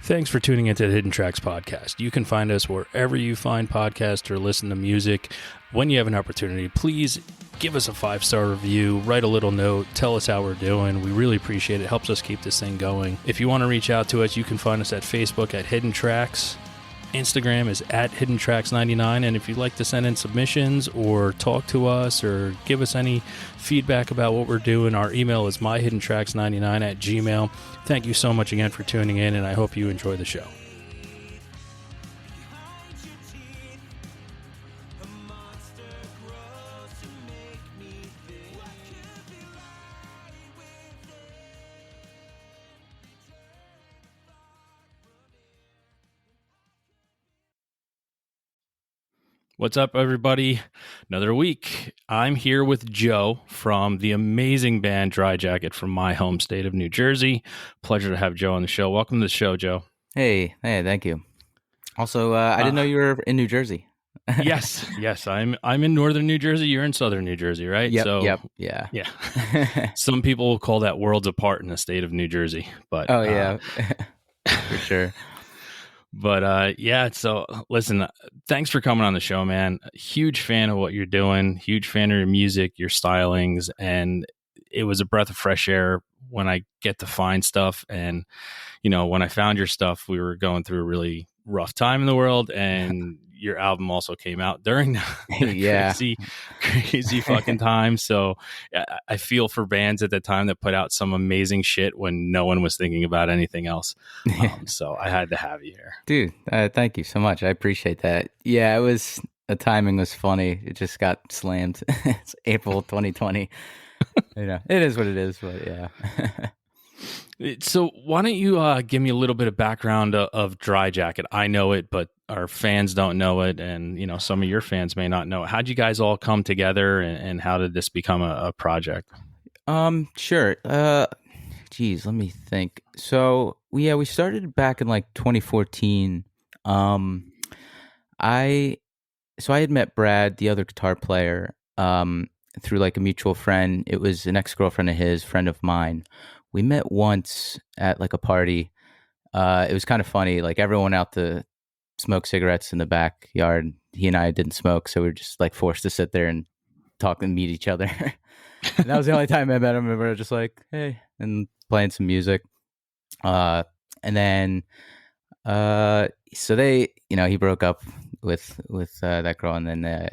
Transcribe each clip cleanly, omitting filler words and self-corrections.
Thanks for tuning into the Hidden Tracks podcast. You can find us wherever you find podcasts or listen to music. When you have an opportunity, please give us a 5-star review, write a little note, tell us how we're doing. We really appreciate it. It helps us keep this thing going. If you want to reach out to us, you can find us at Facebook at Hidden Tracks. Instagram is at HiddenTracks99, and if you'd like to send in submissions or talk to us or give us any feedback about what we're doing, our email is myhiddentracks99@gmail. Thank you so much again for tuning in, and I hope you enjoy the show. What's up, everybody? Another week. I'm here with Joe from the amazing band Dry Jacket from my home state of New Jersey. Pleasure to have Joe on the show. Welcome to the show, Joe. Hey, thank you. Also, I didn't know you were in New Jersey. Yes. I'm in northern New Jersey. You're in southern New Jersey, right? Yep. Yeah. Some people call that worlds apart in the state of New Jersey, but for sure. But so listen, thanks for coming on the show, man. Huge fan of what you're doing, huge fan of your music, your stylings, and it was a breath of fresh air when I get to find stuff. And, you know, when I found your stuff, we were going through a really rough time in the world, and your album also came out during the crazy fucking time. So I feel for bands at the time that put out some amazing shit when no one was thinking about anything else. So I had to have you here. Dude, thank you so much. I appreciate that. Yeah, the timing was funny. It just got slammed. It's April 2020. You know, it is what it is, but yeah. So why don't you give me a little bit of background of Dry Jacket? I know it, but our fans don't know it, and you know some of your fans may not know it. How'd you guys all come together, and how did this become a project? Sure. Geez, let me think. So we started back in like 2014. I had met Brad, the other guitar player, through like a mutual friend. It was an ex-girlfriend of his, friend of mine. We met once at like a party. It was kind of funny. Like everyone out to smoke cigarettes in the backyard. He and I didn't smoke, so we were just like forced to sit there and talk and meet each other. And that was the only time I met him. We were just like, hey, and playing some music. And then, so they, you know, he broke up with that girl, and then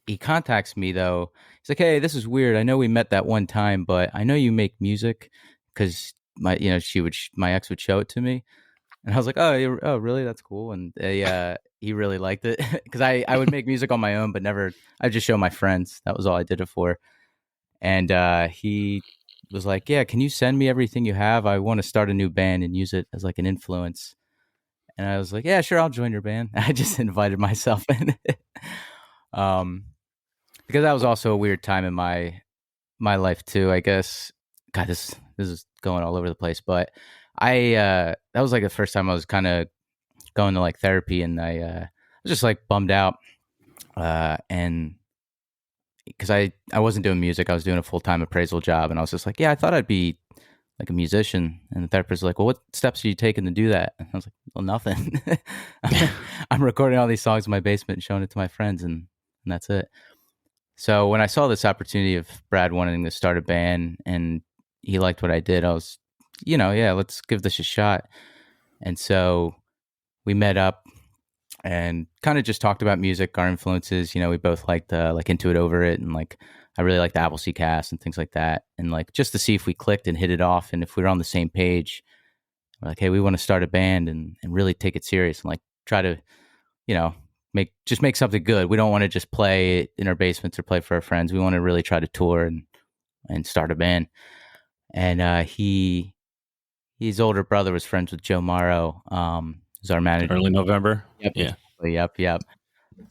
he contacts me though. He's like, hey, this is weird. I know we met that one time, but I know you make music. Because my ex would show it to me, and I was like, oh, really? That's cool. And he really liked it because I would make music on my own, but never. I just show my friends. That was all I did it for. And he was like, yeah, can you send me everything you have? I want to start a new band and use it as like an influence. And I was like, yeah, sure, I'll join your band. I just invited myself in, because that was also a weird time in my life too, I guess. God, this is going all over the place, but that was like the first time I was kind of going to like therapy, and I was just like bummed out, and because I wasn't doing music, I was doing a full-time appraisal job, and I was just like, yeah, I thought I'd be like a musician. And the therapist was like, well, what steps are you taking to do that? And I was like, well, nothing. I'm recording all these songs in my basement and showing it to my friends, and that's it. So when I saw this opportunity of Brad wanting to start a band and he liked what I did, I was, let's give this a shot. And so we met up and kind of just talked about music, our influences. You know, we both liked like Into It Over It, and like I really liked the Appleseed Cast and things like that. And like just to see if we clicked and hit it off, and if we were on the same page, we're like, hey, we want to start a band and really take it serious and like try to, make something good. We don't want to just play in our basements or play for our friends. We want to really try to tour and start a band. And his older brother was friends with Joe Morrow, who's our manager. Early November. Yep. So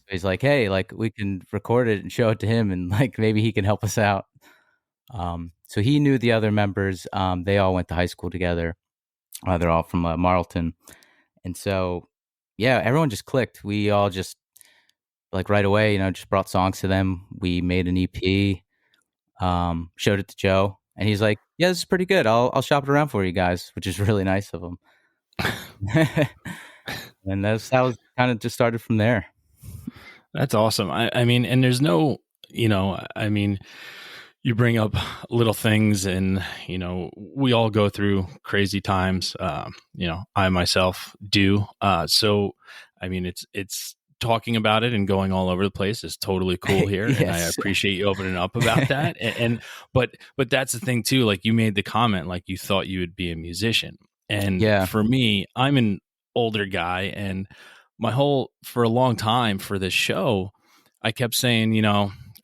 he's like, hey, like we can record it and show it to him, and like maybe he can help us out. So he knew the other members. They all went to high school together. They're all from Marlton, and so everyone just clicked. We all just like right away, just brought songs to them. We made an EP, showed it to Joe. And he's like, yeah, this is pretty good. I'll shop it around for you guys, which is really nice of him. And that's how it kind of just started from there. That's awesome. I mean, and there's no, I mean, you bring up little things, and we all go through crazy times. I myself do. So, I mean, it's talking about it and going all over the place is totally cool here, and I Yes. appreciate you opening up about that. But that's the thing too. Like, you made the comment, like you thought you would be a musician, and Yeah. for me, I'm an older guy, and for a long time for this show, I kept saying,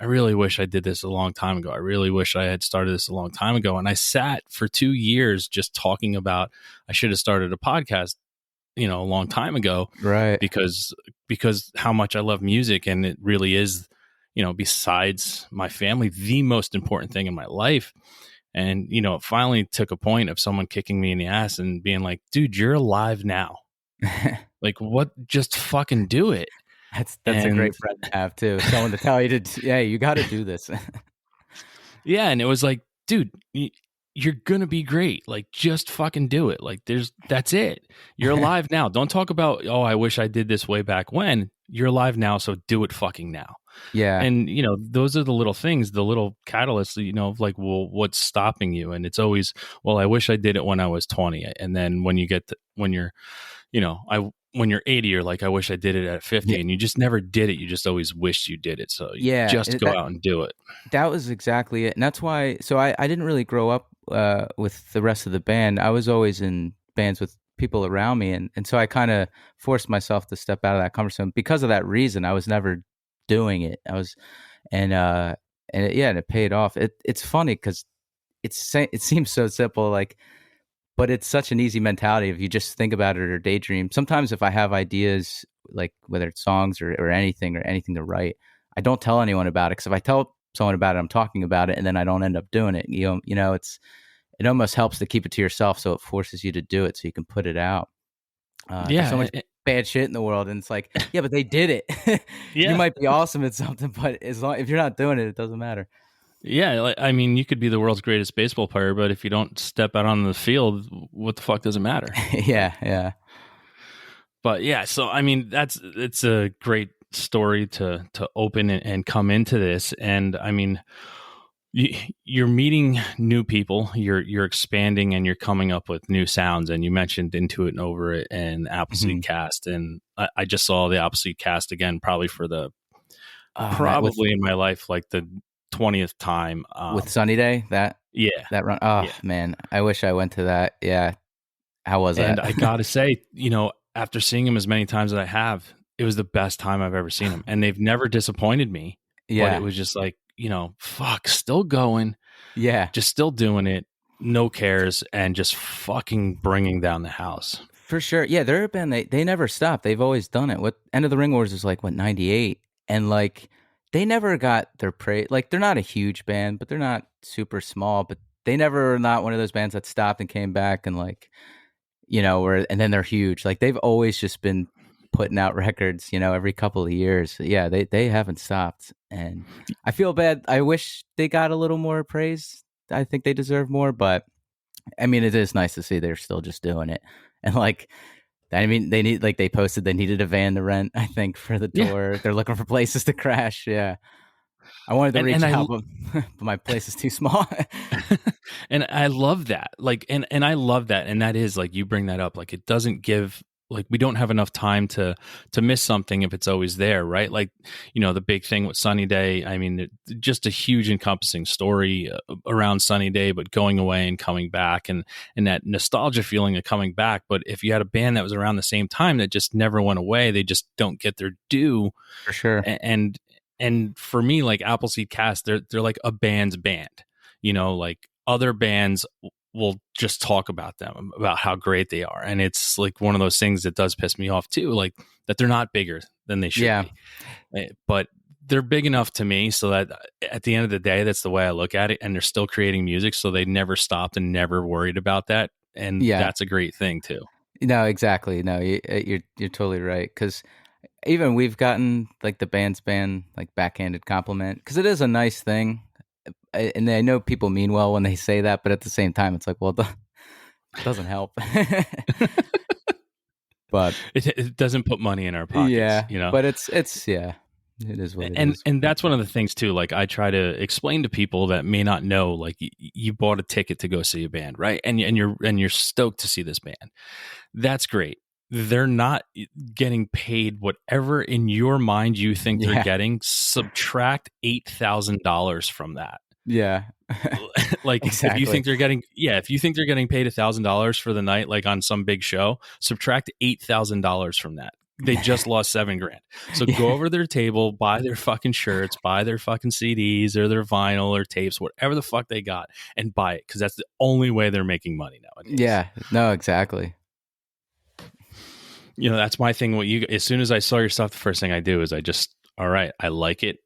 I really wish I did this a long time ago. I really wish I had started this a long time ago. And I sat for 2 years just talking about I should have started a podcast, a long time ago, Right. because how much I love music, and it really is, besides my family, the most important thing in my life. And it finally took a point of someone kicking me in the ass and being like, "Dude, you're alive now. Like, what? Just fucking do it." That's a And great friend to have too. Someone to tell you yeah, you got to do this. yeah, and it was like, dude, you're gonna be great. Like, just fucking do it. Like, that's it. You're alive now. Don't talk about, oh, I wish I did this way back when. You're alive now, so do it fucking now. Yeah. And those are the little things, the little catalysts. Of like, well, what's stopping you? And it's always, well, I wish I did it when I was 20. And then when you're when you're 80, you're like, I wish I did it at 50, Yeah. and you just never did it. You just always wished you did it. So Yeah. just go out and do it. That was exactly it. And that's why, so I didn't really grow up with the rest of the band. I was always in bands with people around me. And so I kind of forced myself to step out of that comfort zone because of that reason. I was never doing it. And it paid off. It's funny because it seems so simple, like, but it's such an easy mentality if you just think about it or daydream. Sometimes if I have ideas, like whether it's songs or anything to write, I don't tell anyone about it, because if I tell someone about it, I'm talking about it, and then I don't end up doing it. It almost helps to keep it to yourself, so it forces you to do it so you can put it out. There's so much bad shit in the world, and it's like, yeah, but they did it. Yeah. You might be awesome at something, but if you're not doing it, it doesn't matter. Yeah, I mean, you could be the world's greatest baseball player, but if you don't step out on the field, what the fuck does it matter? Yeah. But yeah, so I mean, it's a great story to open and come into this. And I mean, you're meeting new people, you're expanding, and you're coming up with new sounds. And you mentioned Into It and Over It and Appleseed Cast, and I just saw the Appleseed Cast again, probably for the probably in my life like the 20th time, with Sunny Day, that run. Oh yeah. Man, I wish I went to that. Yeah, how was that? And I gotta say, after seeing him as many times as I have, it was the best time I've ever seen him, and they've never disappointed me. Yeah. But it was just like, fuck, still going, Yeah, just still doing it, no cares, and just fucking bringing down the house. for sure. Yeah, they're a band. They never stop. They've always done it. What End of the Ring Wars is like, what, 98, and like they never got their praise. Like, they're not a huge band, but they're not super small. But they never are not one of those bands that stopped and came back and like, and then they're huge. Like, they've always just been putting out records, every couple of years. Yeah, they haven't stopped. And I feel bad. I wish they got a little more praise. I think they deserve more, but I mean, it is nice to see they're still just doing it. And like, I mean, they posted they needed a van to rent, I think, for the tour. Yeah. They're looking for places to crash. Yeah. I wanted to reach out, but my place is too small. And I love that. Like, and I love that. And that is like, you bring that up. Like, it doesn't give, like, we don't have enough time to miss something if it's always there, right? Like, the big thing with Sunny Day, I mean, just a huge encompassing story around Sunny Day, but going away and coming back, and that nostalgia feeling of coming back. But if you had a band that was around the same time that just never went away, they just don't get their due. For sure. And for me, like Appleseed Cast, they're like a band's band, like other bands will just talk about them, about how great they are. And it's like one of those things that does piss me off too, like that they're not bigger than they should be. But they're big enough to me so that at the end of the day, that's the way I look at it. And they're still creating music, so they never stopped and never worried about that. And that's a great thing too. No, exactly. No, you're totally right. Because even we've gotten like the band's band like backhanded compliment, because it is a nice thing. And I know people mean well when they say that, but at the same time, it's like, well, it doesn't help. But It doesn't put money in our pockets, yeah, you know. but it's yeah, it is what it and is. and that's one of the things too, like I try to explain to people that may not know, like you bought a ticket to go see a band, right? And you're stoked to see this band. That's great. They're not getting paid whatever in your mind you think they're Yeah, getting. Subtract $8,000 from that. yeah, Like if you exactly. think they're getting, yeah, if you think they're getting paid $1,000 for the night, like on some big show, subtract $8,000 from that. They just lost $7,000. So go Yeah, over their table, buy their fucking shirts, buy their fucking CDs or their vinyl or tapes, whatever the fuck they got, and buy it, because that's the only way they're making money nowadays. yeah. No, exactly. You know, that's my thing. As soon as I saw your stuff, the first thing I do is all right, I like it.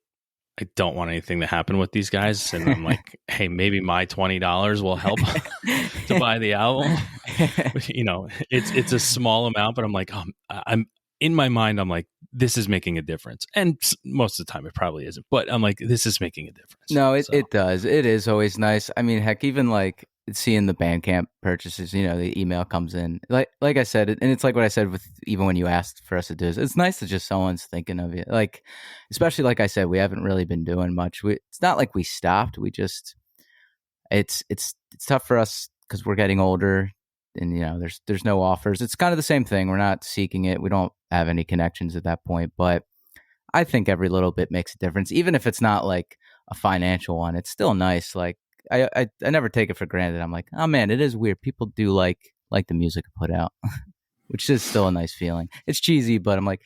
I don't want anything to happen with these guys. And I'm like, hey, maybe my $20 will help to buy the album. You know, it's a small amount, but I'm like, I'm in my mind, I'm like, this is making a difference. And most of the time it probably isn't, but I'm like, this is making a difference. No, it, So it does. It is always nice. I mean, heck, even like seeing the Bandcamp purchases, the email comes in. Like I said, and it's like what I said with even when you asked for us to do this, it's nice that just someone's thinking of you. Like, especially like I said, we haven't really been doing much. It's not like we stopped. We just it's tough for us because we're getting older, and there's no offers. It's kind of the same thing. We're not seeking it. We don't have any connections at that point, but I think every little bit makes a difference, even if it's not like a financial one. It's still nice. Like I never take it for granted. I'm like, oh man, it is weird. People do like the music I put out, which is still a nice feeling. It's cheesy, but I'm like,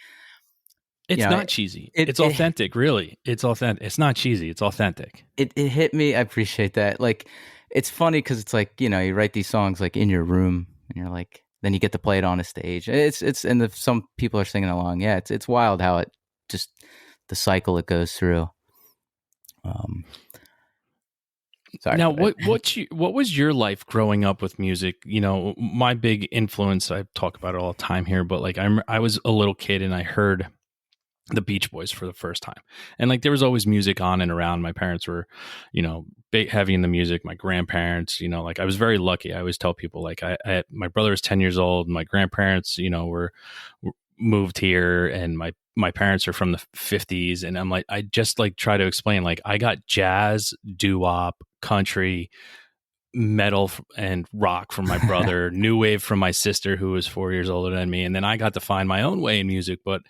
it's you know, not cheesy. it It's it authentic, really. It's authentic. It's not cheesy. It's authentic. it hit me. I appreciate that. Like, it's funny because it's like you write these songs like in your room, and you're like, then you get to play it on a stage. And if some people are singing along, yeah, it's wild how it just the cycle it goes through. Um, Sorry. Now, Go ahead. what was your life growing up with music? You know, my big influence, I talk about it all the time here, but like I was a little kid and I heard the Beach Boys for the first time. And like there was always music on and around. My parents were, big heavy in the music. My grandparents, like I was very lucky. I always tell people like my brother was 10 years old. My grandparents, were moved here, and my parents are from the 50s, and I'm like, I just like try to explain, like I got jazz, doo-wop, country, metal and rock from my brother, new wave from my sister who was 4 years older than me, and then I got to find my own way in music. But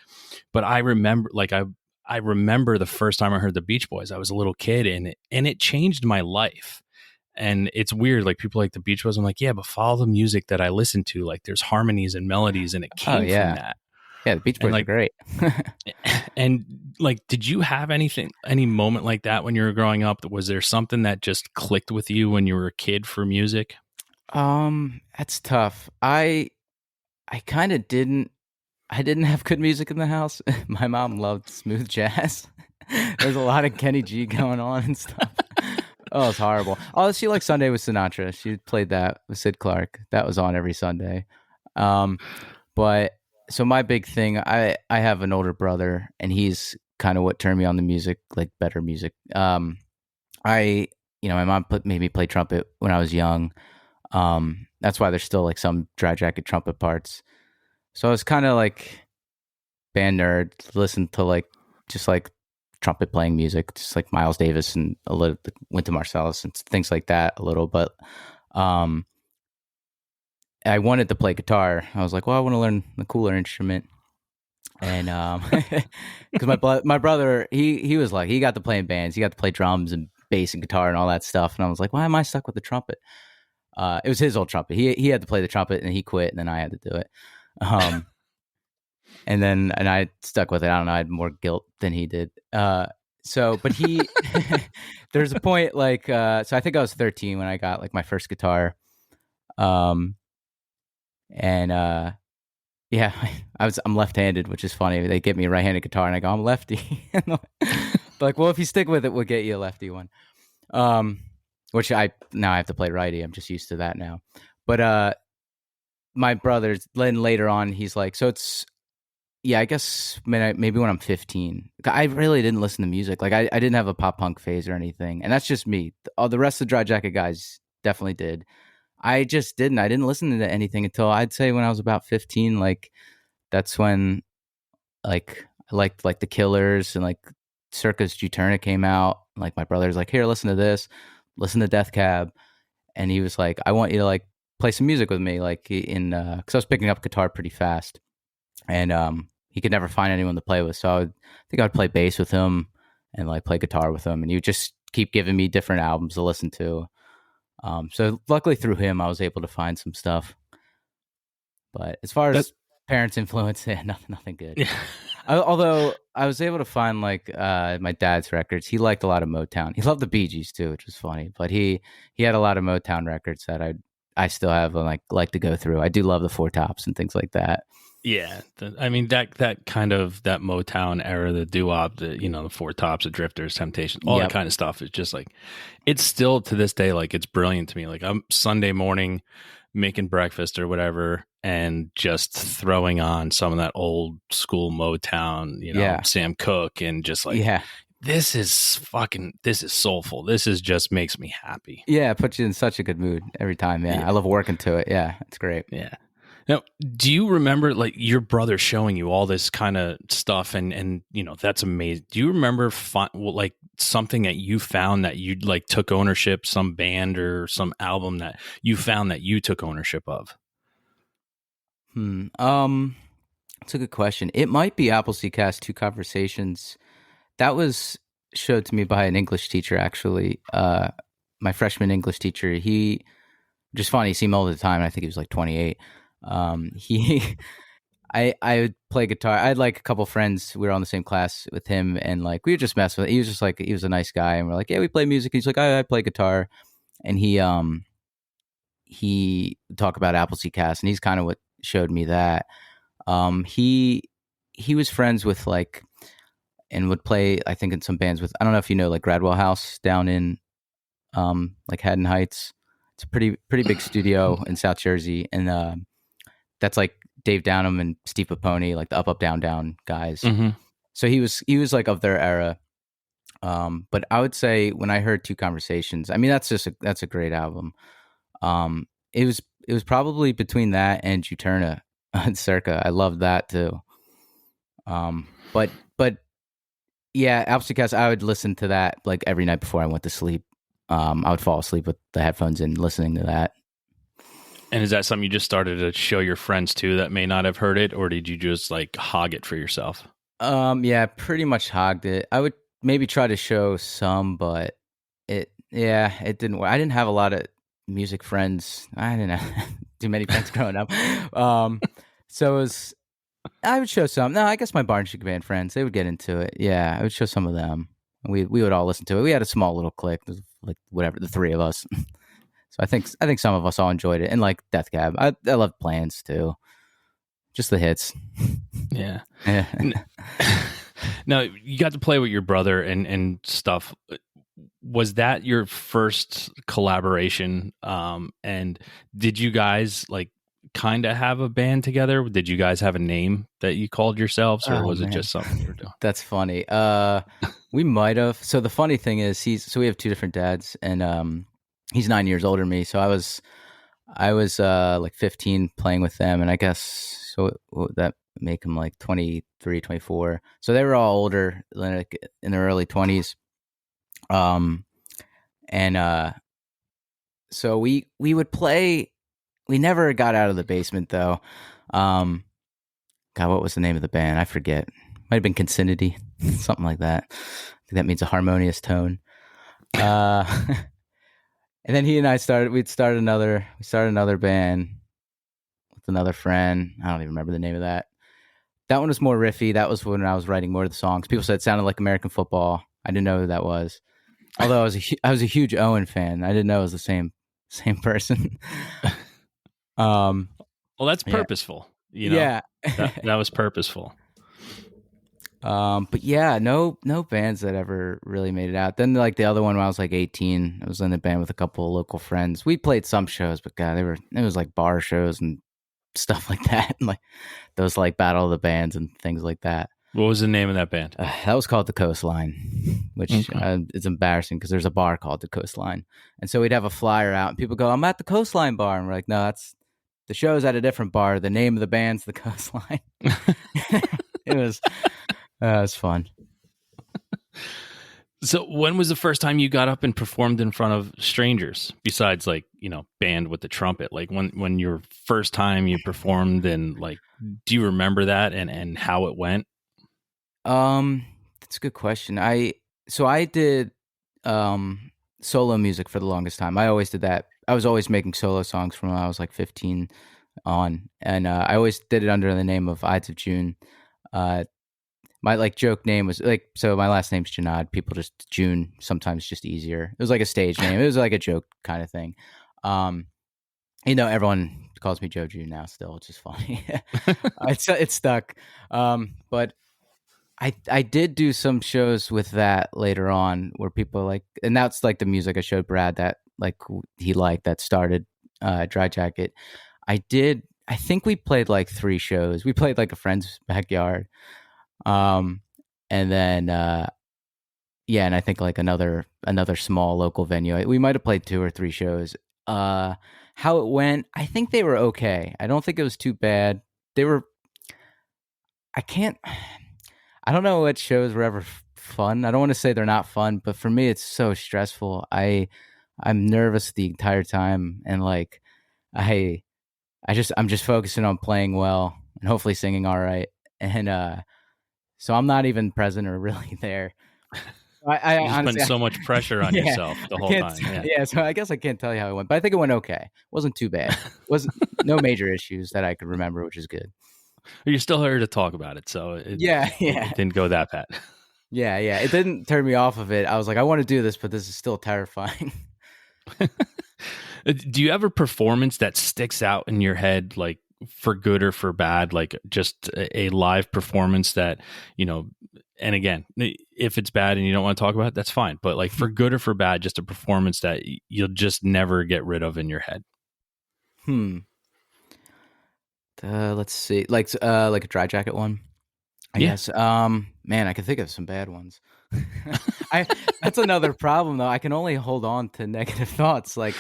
I remember, like I remember the first time I heard the Beach Boys. I was a little kid, and it changed my life. And it's weird, like people like the Beach Boys. I'm like, yeah, but follow the music that I listen to. Like there's harmonies and melodies, and it Oh came from yeah, that. yeah. The Beach And Boys are like, great. and like, did you have any moment like that when you were growing up? Was there something that just clicked with you when you were a kid for music? That's tough. I kind of didn't. I didn't have good music in the house. My mom loved smooth jazz. There's a lot of Kenny G going on and stuff. Oh, it's horrible. Oh, she liked Sunday with Sinatra. She played that with Sid Clark. That was on every Sunday. Um, but so my big thing, I have an older brother, and he's kind of what turned me on the music, like better music. I my mom made me play trumpet when I was young. That's why there's still like some dry jacket trumpet parts. So I was kind of like band nerd, listened to like just like trumpet playing music, just like Miles Davis and a little Wynton Marsalis and things like that a little. But um, I wanted to play guitar. I was like, well, I want to learn the cooler instrument. And because my brother, he was like, he got to play in bands, he got to play drums and bass and guitar and all that stuff. And I was like, why am I stuck with the trumpet? It was his old trumpet. He had to play the trumpet, and he quit, and then I had to do it. And I stuck with it. I don't know. I had more guilt than he did. But there's a point like, so I think I was 13 when I got like my first guitar. Yeah, I'm left-handed, which is funny. They give me a right-handed guitar, and I go, I'm lefty. Like, well, if you stick with it, we'll get you a lefty one. Which now I have to play righty. I'm just used to that now. But my brother, then later on, he's like, so it's, yeah, I guess maybe when I'm 15. I really didn't listen to music. Like I didn't have a pop punk phase or anything, and that's just me. The rest of the Dry Jacket guys definitely did. I just didn't. I didn't listen to anything until I'd say when I was about 15. Like That's when I liked like the Killers and like Circa's Juturna came out. Like my brother's like, here, listen to this, listen to Death Cab, and he was like, I want you to like play some music with me, like in because I was picking up guitar pretty fast, and he could never find anyone to play with, so I think I'd play bass with him and like play guitar with him, and he would just keep giving me different albums to listen to. So luckily through him, I was able to find some stuff. But as far That as parents' influence, yeah, nothing good. yeah. Although I was able to find like my dad's records. He liked a lot of Motown. He loved the Bee Gees too, which was funny. But he had a lot of Motown records that I still have and like to go through. I do love the Four Tops and things like that. Yeah, I mean that kind of that Motown era, the doo-wop, the Four Tops, the Drifters, Temptations, all that Yep. kind of stuff is just like it's still to this day like it's brilliant to me. Like I'm Sunday morning making breakfast or whatever and just throwing on some of that old school Motown, Yeah. Sam Cooke and just like Yeah. this is soulful. This is just makes me happy. Yeah. It puts you in such a good mood every time. Yeah. Yeah. I love working to it. Yeah. It's great. Yeah. Now, do you remember like your brother showing you all this kind of stuff and that's amazing. Do you remember like something that you found that you like took ownership, some band or some album that you found that you took ownership of? That's a good question. It might be Appleseed Cast 2 Conversations. That was showed to me by an English teacher, actually. My freshman English teacher. He just funny, see him all the time. I think he was like 28. He I would play guitar. I had like a couple friends. We were on the same class with him, and like we would just mess with it. He was just like he was a nice guy, and we're like, yeah, we play music. He's like, I play guitar, and he would talk about Appleseed Cast, and he's kind of what showed me that. He was friends with like and would play, I think, in some bands with, I don't know if you know, like Gradwell House down in like Haddon Heights. It's a pretty big studio in South Jersey, and that's like Dave Downham and Steve Paponi, like the Up Down Down guys. Mm-hmm. So he was like of their era. But I would say when I heard Two Conversations, I mean that's a great album. It was probably between that and Juturna and Circa. I loved that too. But yeah, Appleseed Cast, I would listen to that like every night before I went to sleep. I would fall asleep with the headphones in listening to that. And is that something you just started to show your friends too that may not have heard it, or did you just like hog it for yourself? Yeah, pretty much hogged it. I would maybe try to show some, but it didn't work. I didn't have a lot of music friends. I didn't have too many friends growing up. So it was, I would show some. No, I guess my Barn Chick Band friends, they would get into it. Yeah, I would show some of them. We would all listen to it. We had a small little clique, like whatever, the three of us. So I think some of us all enjoyed it, and like Death Cab, I love Plans too, just the hits. Yeah. Now you got to play with your brother and stuff. Was that your first collaboration? And did you guys like kind of have a band together? Did you guys have a name that you called yourselves, or was it just something you were doing? That's funny. We might have. So the funny thing is, we have two different dads, and he's 9 years older than me. So I was like 15 playing with them, and I guess so what would that make him, like 23, 24. So they were all older, like in their early 20s. So we would play. We never got out of the basement though. God, what was the name of the band? I forget. Might have been Consinity, something like that. I think that means a harmonious tone. And then he and I we started another band with another friend. I don't even remember the name of that. That one was more riffy. That was when I was writing more of the songs. People said it sounded like American Football. I didn't know who that was. Although I was a huge Owen fan. I didn't know it was the same person. Well, that's purposeful. Yeah. that was purposeful. But yeah, no bands that ever really made it out. Then like the other one when I was like 18, I was in a band with a couple of local friends. We played some shows, but God, it was like bar shows and stuff like that. And like those like Battle of the Bands and things like that. What was the name of that band? That was called The Coastline, which is embarrassing because there's a bar called The Coastline. And so we'd have a flyer out and people go, I'm at the Coastline bar. And we're like, no, the show's at a different bar. The name of the band's the Coastline. It was fun. So when was the first time you got up and performed in front of strangers besides like, band with the trumpet? Like when your first time you performed, and like, do you remember that and how it went? That's a good question. I did solo music for the longest time. I always did that. I was always making solo songs from when I was like 15 on, and I always did it under the name of Ides of June. My like joke name was like, so my last name's Junod. People just June, sometimes just easier. It was like a stage name. It was like a joke kind of thing. Everyone calls me Joe Junod now still, which is funny. It's stuck. But I did do some shows with that later on where people like, and that's like the music I showed Brad that like he liked, that started Dry Jacket. I think we played like 3 shows. We played like a friend's backyard. And then, and I think like another small local venue. We might have played 2 or 3 shows. How it went, I think they were okay. I don't think it was too bad. They were, I don't know what shows were ever fun. I don't want to say they're not fun, but for me, it's so stressful. I'm nervous the entire time. And like, I'm just focusing on playing well and hopefully singing all right. And, so I'm not even present or really there. I You just honestly, put so much pressure on yourself the whole time. Yeah, so I guess I can't tell you how it went, but I think it went okay. It wasn't too bad. Wasn't no major issues that I could remember, which is good. You're still here to talk about it, so it didn't go that bad. Yeah, it didn't turn me off of it. I was like, I want to do this, but this is still terrifying. Do you have a performance that sticks out in your head, like for good or for bad, like just a live performance that, and again, if it's bad and you don't want to talk about it, that's fine. But like for good or for bad, just a performance that you'll just never get rid of in your head. Let's see, like a Dry Jacket one, I guess. Man, I can think of some bad ones. That's another problem though. I can only hold on to negative thoughts. Like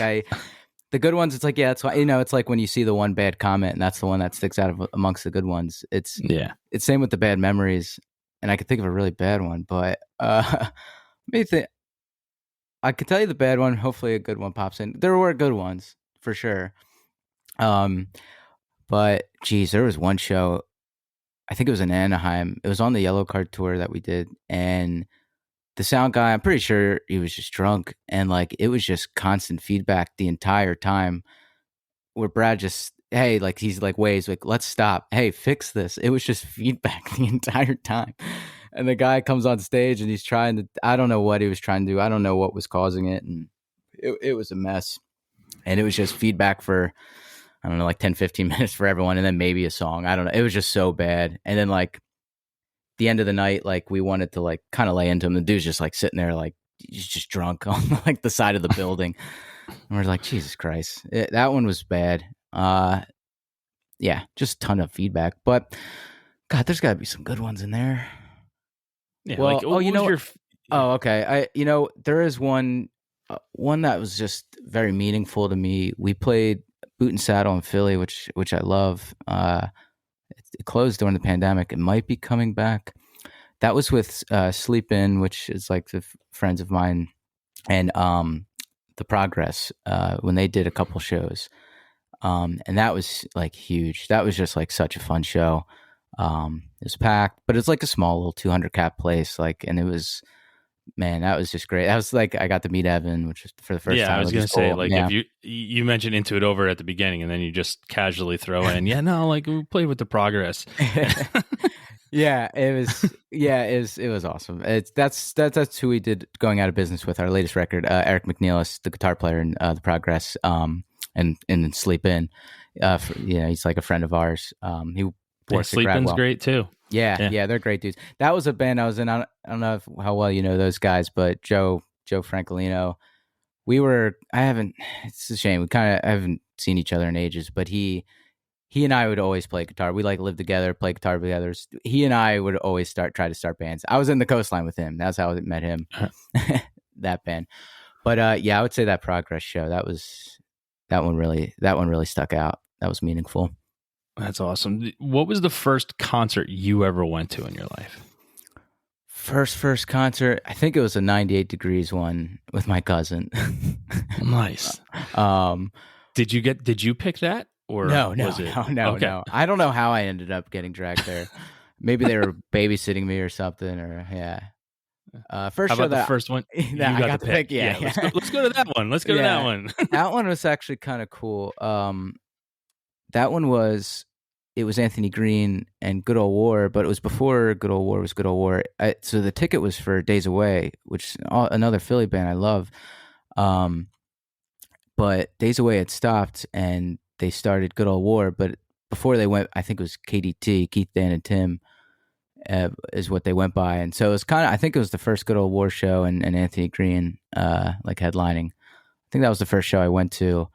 the good ones, it's like, yeah, it's fine. It's like when you see the one bad comment and that's the one that sticks out amongst the good ones. It's same with the bad memories. And I could think of a really bad one, but maybe I could tell you the bad one. Hopefully a good one pops in. There were good ones for sure. But geez, there was one show, I think it was in Anaheim. It was on the Yellow Card tour that we did. And the sound guy, I'm pretty sure he was just drunk. And like, it was just constant feedback the entire time where Brad just, hey, like he's like waves, like, let's stop. Hey, fix this. It was just feedback the entire time. And the guy comes on stage and he's trying to, I don't know what he was trying to do. I don't know what was causing it. And it was a mess. And it was just feedback for, I don't know, like 10, 15 minutes for everyone. And then maybe a song. I don't know. It was just so bad. And then like the end of the night, like we wanted to like kind of lay into him. The dude's just like sitting there, like he's just drunk on like the side of the building. And we're like, Jesus Christ. That one was bad. Yeah, just a ton of feedback. But God, there's got to be some good ones in there. Yeah. Well, like, oh, okay. There is one that was just very meaningful to me. We played Boot and Saddle in Philly, which I love. It closed during the pandemic. It might be coming back. That was with Sleep In, which is like the friends of mine, and The Progress when they did a couple shows. And that was like huge. That was just like such a fun show. It was packed, but it's like a small little 200 cap place. Like, and it was, man, that was just great. That was like, I got to meet Evan, which was for the first time. I was going to say, like, if you mentioned Into It Over at the beginning and then you just casually throw in, like we played with The Progress. It was awesome. That's who we did Going Out of Business with, our latest record. Eric McNeilis, the guitar player in The Progress, and Sleep In. He's like a friend of ours. He works Sleep In's great too. Yeah, they're great dudes. That was a band I was in. I don't know how well you know those guys, but Joe Francolino. It's a shame. I haven't seen each other in ages, but he and I would always play guitar. We like lived together, play guitar together. He and I would always try to start bands. I was in the Coastline with him. That's how I met him. That band. But I would say that Progress show, that one really stuck out. that was meaningful. That's awesome. What was the first concert you ever went to in your life? First concert, I think it was a 98 Degrees one with my cousin. Nice. um, Did you pick that, or no, was it? no, Okay. no. I don't know how I ended up getting dragged there. Maybe they were babysitting me or something, or yeah. First How show about the that first one? that You I got got to pick. Yeah, Yeah. Let's go to that one. Let's go to that one. that one was actually kind of cool. That one was, it was Anthony Green and Good Old War, but it was before Good Old War was Good Old War. So the ticket was for Days Away, which another Philly band I love. But Days Away had stopped and they started Good Old War. But before they went, I think it was KDT, Keith, Dan, and Tim, is what they went by. And so it was kind of, I think it was the first Good Old War show, and Anthony Green like headlining. I think that was the first show I went to,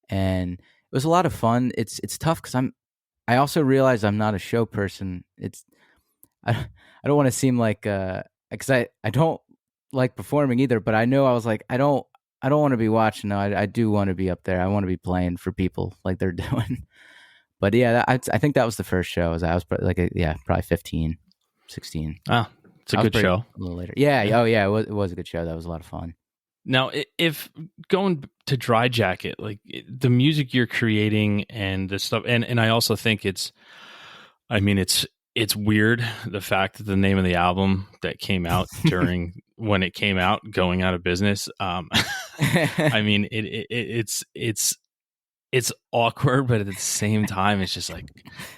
and it was a lot of fun. It's tough because I also realized I'm not a show person. I don't want to seem like because I don't like performing either, but I know I was like I don't want to be watching. No, I do want to be up there. I want to be playing for people like they're doing. But yeah, I think that was the first show. I was probably probably 15, 16. Oh, it's a good show. A little later. Yeah. Oh yeah, it was a good show. That was a lot of fun. Now, if going to Dry Jacket, like the music you're creating and the stuff, and I also think it's weird, the fact that the name of the album that came out during when it came out, Going Out of Business. I mean, it's awkward, but at the same time, it's just like,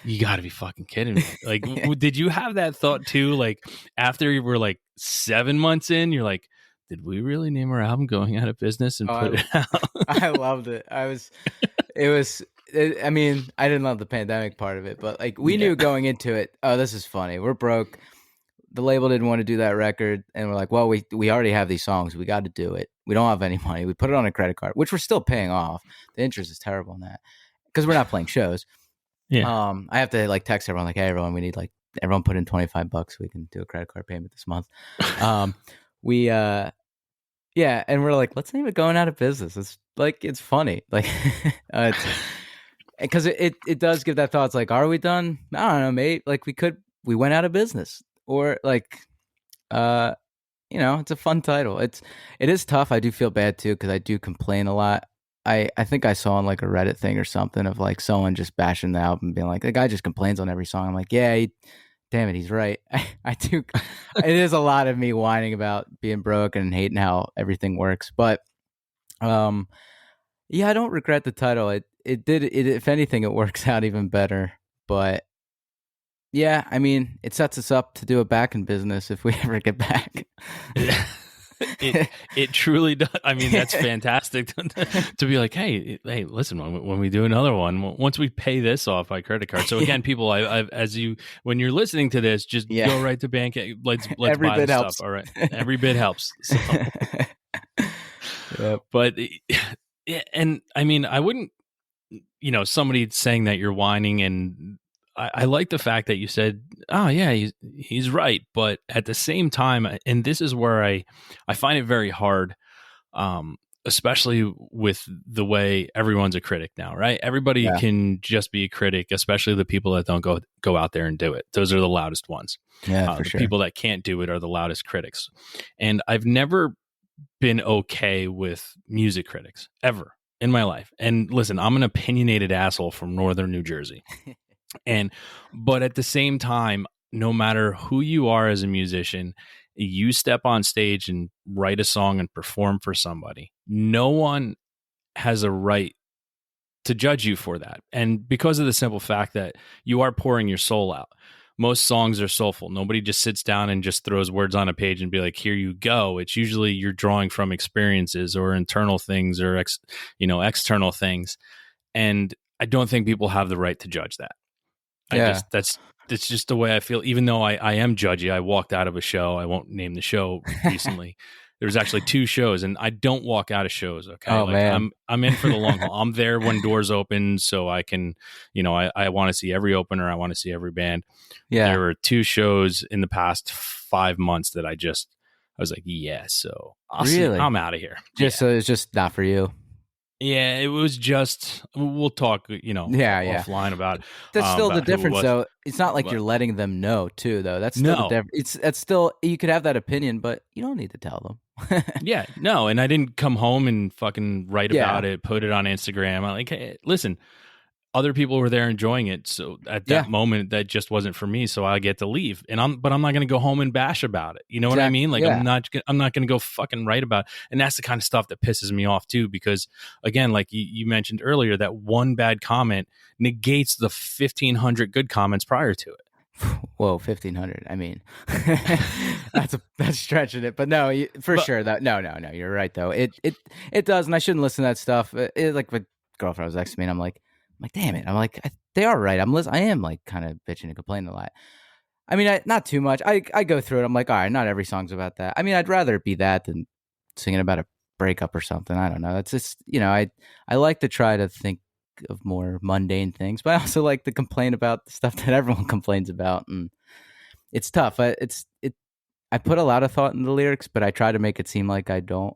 you got to be fucking kidding me. Like, did you have that thought too? Like, after you were like 7 months in, you're like, did we really name our album Going Out of Business and put it out? I loved it. I mean, I didn't love the pandemic part of it, but like we knew going into it, oh, this is funny. We're broke. The label didn't want to do that record. And we're like, well, we already have these songs. We got to do it. We don't have any money. We put it on a credit card, which we're still paying off. The interest is terrible on that because we're not playing shows. Yeah. I have to like text everyone like, hey, everyone, we need like everyone put in $25 so we can do a credit card payment this month. Yeah, and we're like, let's name it Going Out of Business. It's like, it's funny. Like, because it does give that thought. It's like, are we done? I don't know, mate. Like we went out of business, or like, it's a fun title. It is tough. I do feel bad too, because I do complain a lot. I think I saw on like a Reddit thing or something of like someone just bashing the album, being like, the guy just complains on every song. I'm like, yeah, damn it, he's right. I do. It is a lot of me whining about being broke and hating how everything works. But, yeah, I don't regret the title. It did. If anything, it works out even better. But yeah, I mean, it sets us up to do it back in business if we ever get back. It truly does. I mean, that's fantastic to be like, hey, listen, when we do another one, once we pay this off by credit card. So again, people, when you're listening to this, just go right to bank. Let's every buy bit the helps. stuff. All right, every bit helps. So. Yep. But and I mean, I wouldn't, somebody saying that you're whining, and I like the fact that you said, oh yeah, he's right. But at the same time, and this is where I find it very hard, especially with the way everyone's a critic now, right? Everybody can just be a critic, especially the people that don't go out there and do it. Those are the loudest ones. Yeah, for the sure. People that can't do it are the loudest critics. And I've never been okay with music critics ever in my life. And listen, I'm an opinionated asshole from northern New Jersey. But at the same time, no matter who you are as a musician, you step on stage and write a song and perform for somebody. No one has a right to judge you for that. And because of the simple fact that you are pouring your soul out. Most songs are soulful. Nobody just sits down and just throws words on a page and be like, here you go. It's usually you're drawing from experiences or internal things or external things. And I don't think people have the right to judge that. Yeah. That's just the way I feel. Even though I am judgy, I walked out of a show. I won't name the show recently. There was actually 2 shows, and I don't walk out of shows. Okay, oh man, I'm in for the long haul. I'm there when doors open, so I can, I want to see every opener. I want to see every band. Yeah, there were 2 shows in the past 5 months that I was like, yeah. So I'm out of here. So it's just not for you. Yeah, it was just. We'll talk, Yeah, yeah. offline That's still the about who it difference, was. though. It's not like But you're letting them know, too, though. That's still the no, difference. That's still you could have that opinion, but you don't need to tell them. yeah, no, and I didn't come home and fucking write Yeah, about it, put it on Instagram. I'm like, hey, listen, other people were there enjoying it, so at that yeah, moment, that just wasn't for me. So I get to leave, but I'm not going to go home and bash about it. You know what I exactly. mean? Like Yeah, I'm not going to go fucking write about it. And that's the kind of stuff that pisses me off too, because again, like you mentioned earlier, that one bad comment negates the 1,500 good comments prior to it. whoa, 1,500. I mean, that's stretching it, but no, for But sure. That no, no, no. You're right, though. It does, and I shouldn't listen to that stuff. Like my girlfriend was texting me, and I'm like, damn it. I'm like, they are right. I am like kind of bitching and complaining a lot. I mean, not too much. I go through it. I'm like, all right, not every song's about that. I mean, I'd rather it be that than singing about a breakup or something. I don't know. It's just, I like to try to think of more mundane things, but I also like to complain about the stuff that everyone complains about, and it's tough. I put a lot of thought in the lyrics, but I try to make it seem like I don't.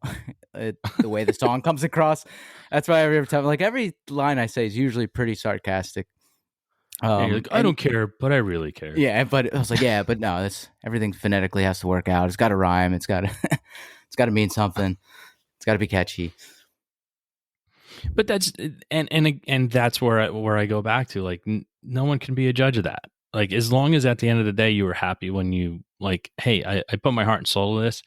The way the song comes across, that's why every time, like every line I say is usually pretty sarcastic. yeah, you're like, I And don't care, but I really care. yeah, but I was like, yeah, but no, that's everything phonetically has to work out. It's got to rhyme. It's got to, it's got to mean something. It's got to be catchy. But that's and that's where I go back to, like, no one can be a judge of that. Like, as long as at the end of the day you were happy when you, like, hey, I put my heart and soul to this,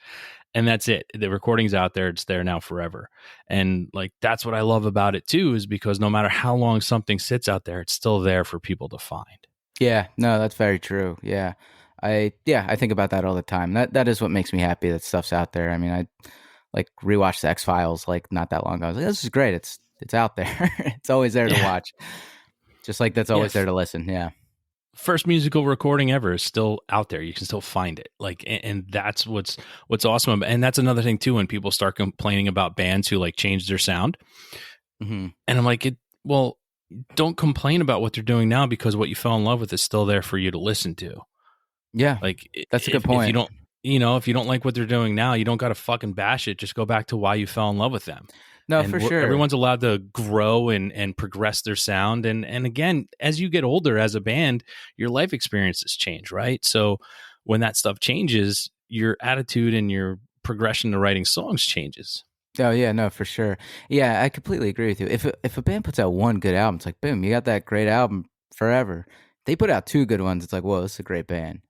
and that's it. The recording's out there; it's there now forever. And like, that's what I love about it too, is because no matter how long something sits out there, it's still there for people to find. Yeah, no, that's very true. Yeah, I think about that all the time. That is what makes me happy that stuff's out there. I mean, I like rewatched the X-Files like not that long ago. I was like, this is great. It's out there. It's always there to Yeah, watch. Just like that's yeah. always there to listen. Yeah. First musical recording ever is still out there. You can still find it. Like, and that's what's awesome. And that's another thing too, when people start complaining about bands who like change their sound. Hmm. And I'm like, well, don't complain about what they're doing now, because what you fell in love with is still there for you to listen to. Yeah, Like, that's a good if you point. don't, if you don't like what they're doing now, you don't got to fucking bash it. Just go back to why you fell in love with them. No, And for sure. everyone's allowed to grow and progress their sound. And again, as you get older as a band, your life experiences change, right? So when that stuff changes, your attitude and your progression to writing songs changes. Oh yeah, no, for sure. Yeah, I completely agree with you. If a band puts out one good album, it's like boom, you got that great album forever. They put out two good ones, it's like, whoa, this is a great band.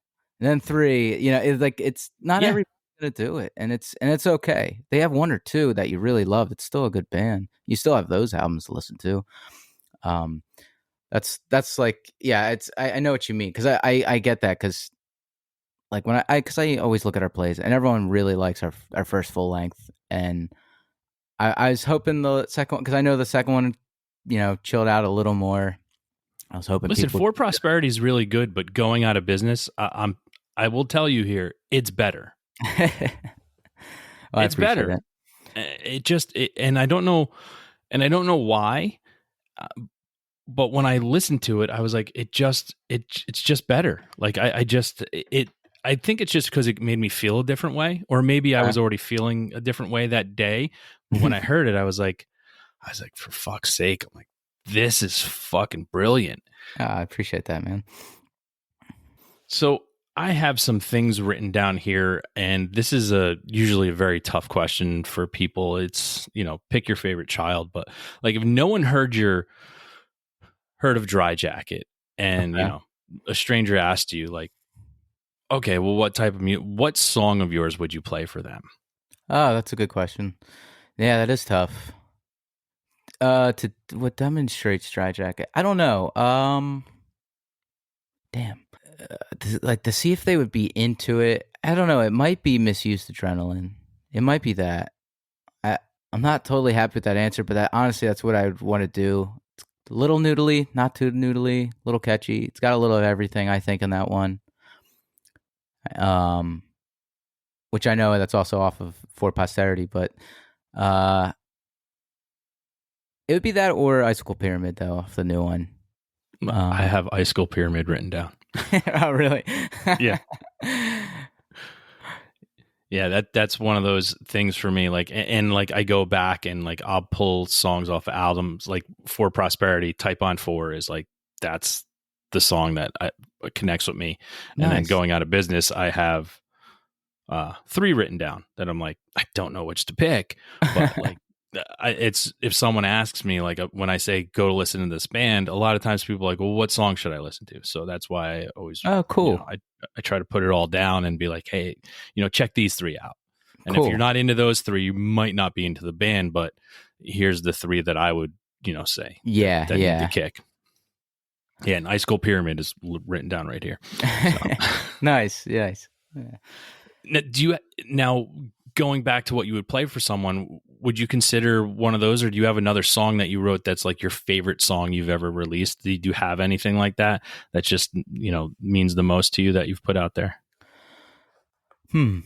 And then three, it's like it's not Yeah. every gonna do it, and it's okay. They have one or two that you really love. It's still a good band. You still have those albums to listen to. Um, that's like yeah, I know what you mean because I get that because like when because I always look at our plays and everyone really likes our first full length and I was hoping the second one because I know the second one, chilled out a little more. I was hoping Listen, people. For Prosperity is really good, but going out of business, I will tell you here, it's better. Well, I It's appreciate better. it. And I don't know, why, uh, but when I listened to it, I was like, it's just better. Like I think it's just because it made me feel a different way, or maybe I was already feeling a different way that day. But when I heard it, I was like, for fuck's sake, I'm like, this is fucking brilliant. I appreciate that, man. So I have some things written down here, and this is usually a very tough question for people. It's, pick your favorite child, but like, if no one heard of Dry Jacket, and Okay. a stranger asked you, like, okay, well, what type of what song of yours would you play for them? Oh, that's a good question. Yeah, that is tough. To what demonstrates Dry Jacket? I don't know. Damn. To see if they would be into it. I don't know. It might be Misused Adrenaline. It might be that. I'm not totally happy with that answer, but honestly, that's what I would want to do. It's a little noodly, not too noodly, a little catchy. It's got a little of everything, I think, in that one. Which I know that's also off of For Posterity, but it would be that or Icicle Pyramid, though, off the new one. I have Icicle Pyramid written down. Oh, really? Yeah. Yeah, that's one of those things for me. Like, and like I go back and like I'll pull songs off of albums. Like For Prosperity, Type on 4 is like that's the song that connects with me. And then Nice. Going Out of Business, I have three written down that I'm like I don't know which to pick, but like it's if someone asks me like when I say go to listen to this band, a lot of times people are like, well, what song should I listen to? So that's why I always, Oh, cool. I try to put it all down and be like, hey, check these three out. And if you're Cool. not into those three, you might not be into the band, but here's the three that I would, say Yeah, that need the yeah. kick. Yeah, and Ice School Pyramid is written down right here. So. Nice, nice. Yeah. Now going back to what you would play for someone, would you consider one of those, or do you have another song that you wrote that's like your favorite song you've ever released? Do you have anything like that that just means the most to you that you've put out there? Let's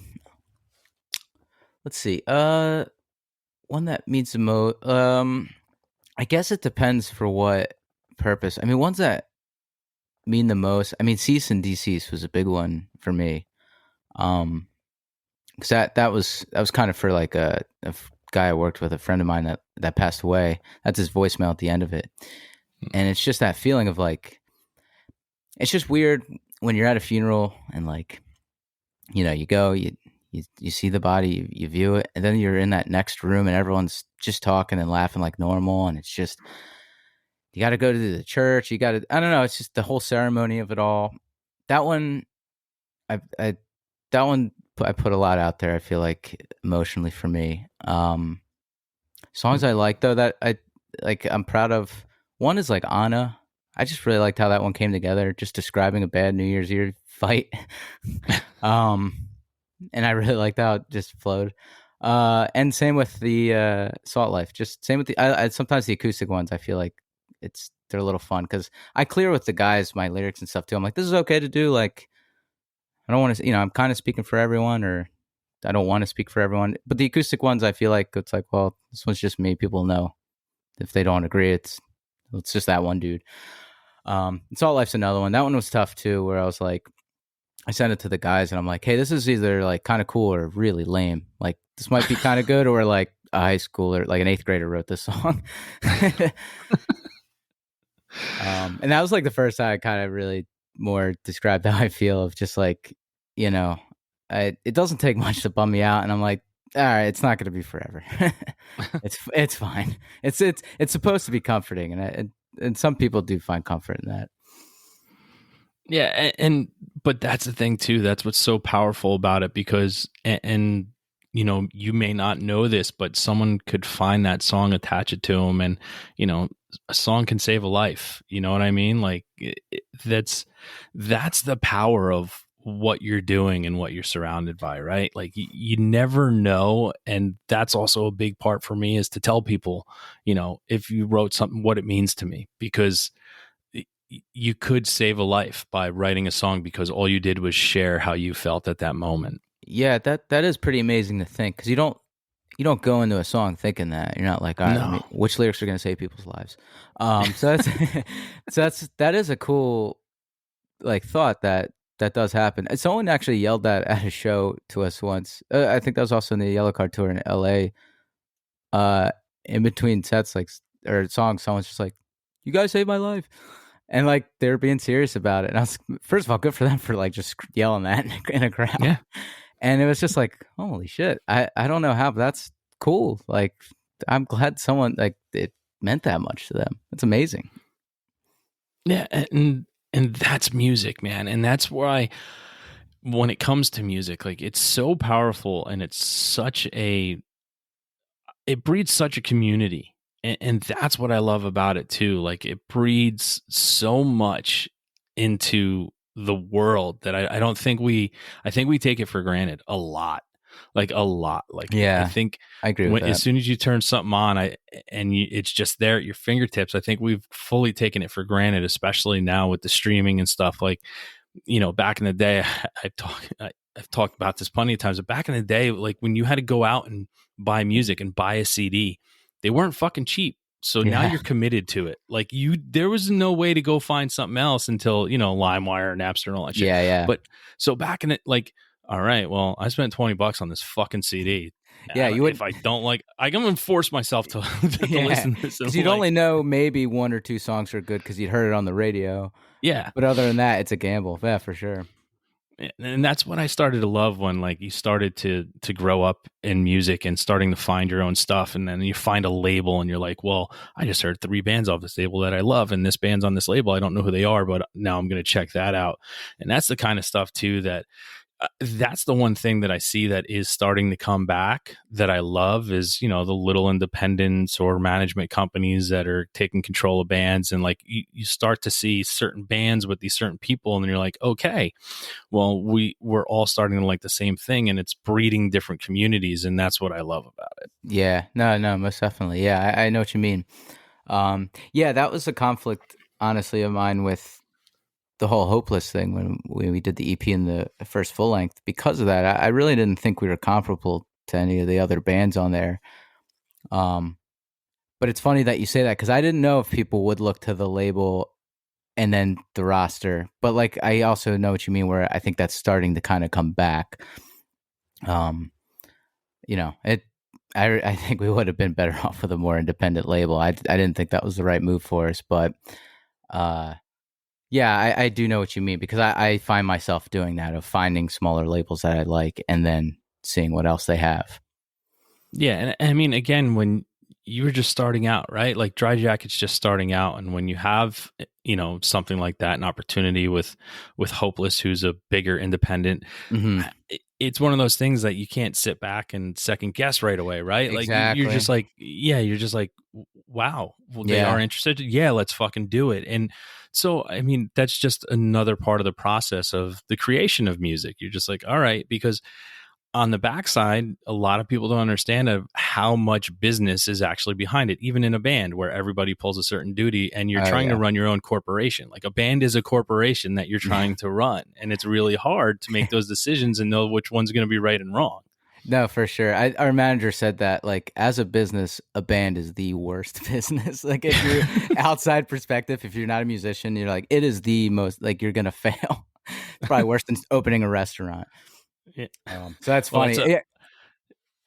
see. One that means the most. I guess it depends for what purpose. I mean, ones that mean the most. I mean, Cease and Decease was a big one for me. Because that was kind of for like a guy I worked with, a friend of mine that passed away. That's his voicemail at the end of it, and it's just that feeling of like, it's just weird when you're at a funeral and like, you go, you see the body, you view it, and then you're in that next room and everyone's just talking and laughing like normal, and it's just, you got to go to the church, you got to, I don't know, it's just the whole ceremony of it all. That one, I put a lot out there, I feel like, emotionally for me. Songs I like though that I'm proud of. One is like Anna. I just really liked how that one came together, just describing a bad New Year's Eve fight. And I really liked how it just flowed. And same with the Salt Life. Just same with the I sometimes the acoustic ones. I feel like they're a little fun because I clear with the guys my lyrics and stuff too. I'm like, this is okay to do. Like, I don't want to, I'm kind of speaking for everyone, or I don't want to speak for everyone. But the acoustic ones, I feel like it's like, well, this one's just me. People know if they don't agree. It's just that one dude. Salt Life's another one. That one was tough too, where I was like, I sent it to the guys and I'm like, hey, this is either like kind of cool or really lame. Like, this might be kind of good, or like a high schooler, like an 8th grader wrote this song. And that was like the first time I kind of really more described how I feel, of just like, it doesn't take much to bum me out. And I'm like, all right, it's not going to be forever. It's fine. It's supposed to be comforting. And some people do find comfort in that. Yeah, but that's the thing too. That's what's so powerful about it, because you may not know this, but someone could find that song, attach it to them, and a song can save a life. You know what I mean? Like that's the power of what you're doing and what you're surrounded by, right? Like you never know, and that's also a big part for me, is to tell people, if you wrote something, what it means to me, because you could save a life by writing a song because all you did was share how you felt at that moment. Yeah, that is pretty amazing to think, because you don't go into a song thinking that. You're not like, all right, No. which lyrics are going to save people's lives. So that is a cool like thought that does happen. And someone actually yelled that at a show to us once. I think that was also in the Yellow Card tour in LA. In between sets, like, or songs, someone's just like, "You guys saved my life." And like, they're being serious about it. And I was, first of all, good for them for like just yelling that in a crowd. Yeah. And it was just like, holy shit. I don't know how, but that's cool. Like, I'm glad someone, like, it meant that much to them. It's amazing. Yeah. And that's music, man. And that's why when it comes to music, like, it's so powerful, and it breeds such a community. And that's what I love about it too. Like, it breeds so much into the world that I don't think I think we take it for granted a lot. Like a lot. Like, Yeah, I think I agree with that. as soon as you turn something on, it's just there at your fingertips. I think we've fully taken it for granted, especially now with the streaming and stuff. Like, back in the day, I've talked about this plenty of times, but back in the day, like when you had to go out and buy music and buy a CD, they weren't fucking cheap. So now you're committed to it. Like, there was no way to go find something else until, LimeWire, Napster, and all that shit. Yeah. But so back in it, like, all right, well, I spent $20 on this fucking CD. Yeah, you If would. I don't like, I'm gonna force myself to to Yeah, listen to this and because you'd like, only know maybe one or two songs are good because you'd heard it on the radio. yeah. But other than that, it's a gamble. Yeah, for sure. And that's what I started to love when like you started to grow up in music and starting to find your own stuff, and then you find a label and you're like, well, I just heard 3 bands off this label that I love, and this band's on this label. I don't know who they are, but now I'm going to check that out. And that's the kind of stuff too that that's the one thing that I see that is starting to come back that I love is, you know, the little independents or management companies that are taking control of bands. And like you start to see certain bands with these certain people, and you're like, okay, well, we're all starting to like the same thing, and it's breeding different communities. And that's what I love about it. Yeah, no, most definitely. Yeah, I know what you mean. Yeah, that was a conflict, honestly, of mine with the whole Hopeless thing when we did the EP and the first full length. Because of that, I really didn't think we were comparable to any of the other bands on there. But it's funny that you say that because I didn't know if people would look to the label and then the roster. But like, I also know what you mean, where I think that's starting to kind of come back. You know, I think we would have been better off with a more independent label. I didn't think that was the right move for us, but yeah, I do know what you mean because I find myself doing that, of finding smaller labels that I like and then seeing what else they have. Yeah, and I mean, again, when you were just starting out, right? Like Dry Jacket's just starting out, and when you have, you know, something like that, an opportunity with Hopeless, who's a bigger independent, Mm-hmm. it's one of those things that you can't sit back and second guess right away, right? Like you're Exactly. just like, yeah, you're just like, wow, well, they Yeah. are interested. Yeah, let's fucking do it. And so, I mean, that's just another part of the process of the creation of music. You're just like, all right, because on the backside, a lot of people don't understand of how much business is actually behind it, even in a band where everybody pulls a certain duty and you're Oh trying to yeah. run your own corporation. Like a band is a corporation that you're trying to run. And it's really hard to make those decisions and know which one's going to be right and wrong. No, for sure. Our manager said that, like, as a business, a band is the worst business. Like, if you're outside perspective, if you're not a musician, you're like, it is the most, like, you're gonna fail. It's probably worse than opening a restaurant. Yeah. So that's Well, funny. Yeah.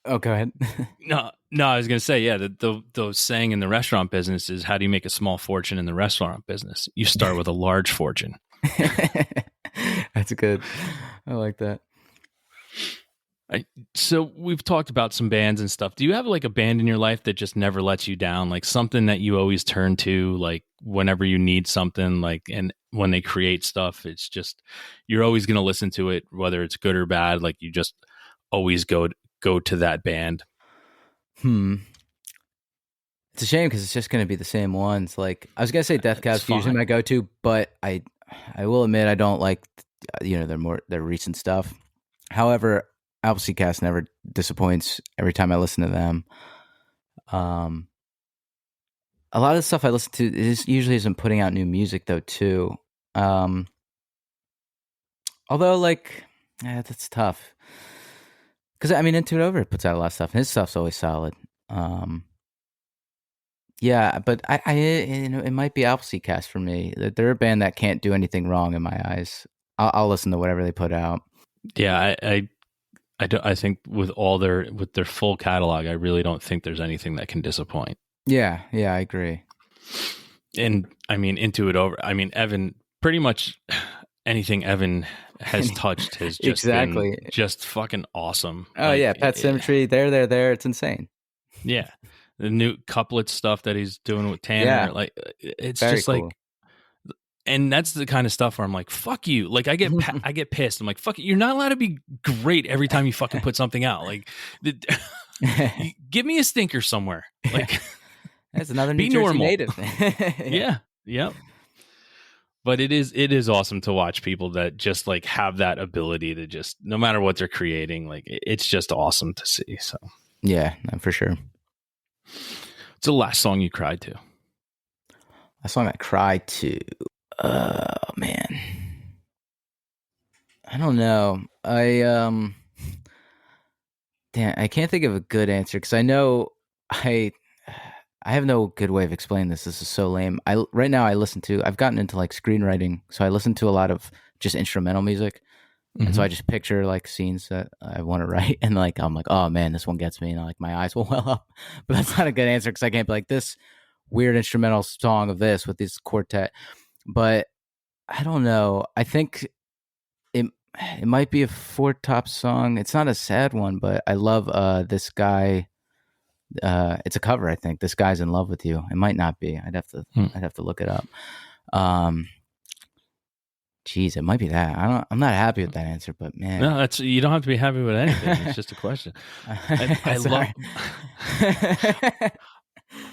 Oh, go ahead. no, I was going to say, yeah, the saying in the restaurant business is, how do you make a small fortune in the restaurant business? You start with a large fortune. That's good. I like that. So we've talked about some bands and stuff. Do you have like a band in your life that just never lets you down? Like something that you always turn to, like whenever you need something, like, and when they create stuff, it's just, you're always going to listen to it, whether it's good or bad. Like you just always go to that band. It's a shame because it's just going to be the same ones. Like, I was going to say Death Cab It's Fusion, fine. my go-to, but I will admit I don't like, their recent stuff. However, Appleseed Cast never disappoints every time I listen to them. A lot of the stuff I listen to usually isn't putting out new music though too. Although like, that's tough. Because I mean, Into It Over puts out a lot of stuff, and his stuff's always solid. Yeah, but I it might be Appleseed Cast for me. They're a band that can't do anything wrong in my eyes. I'll listen to whatever they put out. Yeah, I think with their full catalog, I really don't think there's anything that can disappoint. Yeah, I agree. And I mean, Into It Over. I mean, Evan, pretty much anything Evan has touched has just Exactly. been just fucking awesome. Oh like, yeah, Pet Symmetry. There. It's insane. Yeah, the new couplet stuff that he's doing with Tanner, Yeah, like it's very just cool. like, and that's the kind of stuff where I'm like, fuck you. Like I get pissed. I'm like, fuck it. You're not allowed to be great every time you fucking put something out. Like, give me a stinker somewhere. Like, that's another be New Jersey normal. native. Yeah. Yep. But it is awesome to watch people that just like have that ability to just, no matter what they're creating, like it's just awesome to see. So Yeah, no, for sure. What's the last song you cried to? A song I cried to. Oh man, I don't know. Damn, I can't think of a good answer because I know I have no good way of explaining this. This is so lame. Right now I've gotten into like screenwriting, so I listen to a lot of just instrumental music. And so Mhm. I just picture like scenes that I want to write, and like I'm like, oh man, this one gets me, and like my eyes will well up. But that's not a good answer because I can't be like this weird instrumental song of this with this quartet. But I don't know. I think it it might be a Four Top song. It's not a sad one, but I love this guy. It's a cover, I think. This Guy's in Love with You. It might not be. Hmm. I'd have to look it up. Geez, it might be that. I'm not happy with that answer, but man. No, that's you don't have to be happy with anything. It's just a question. I love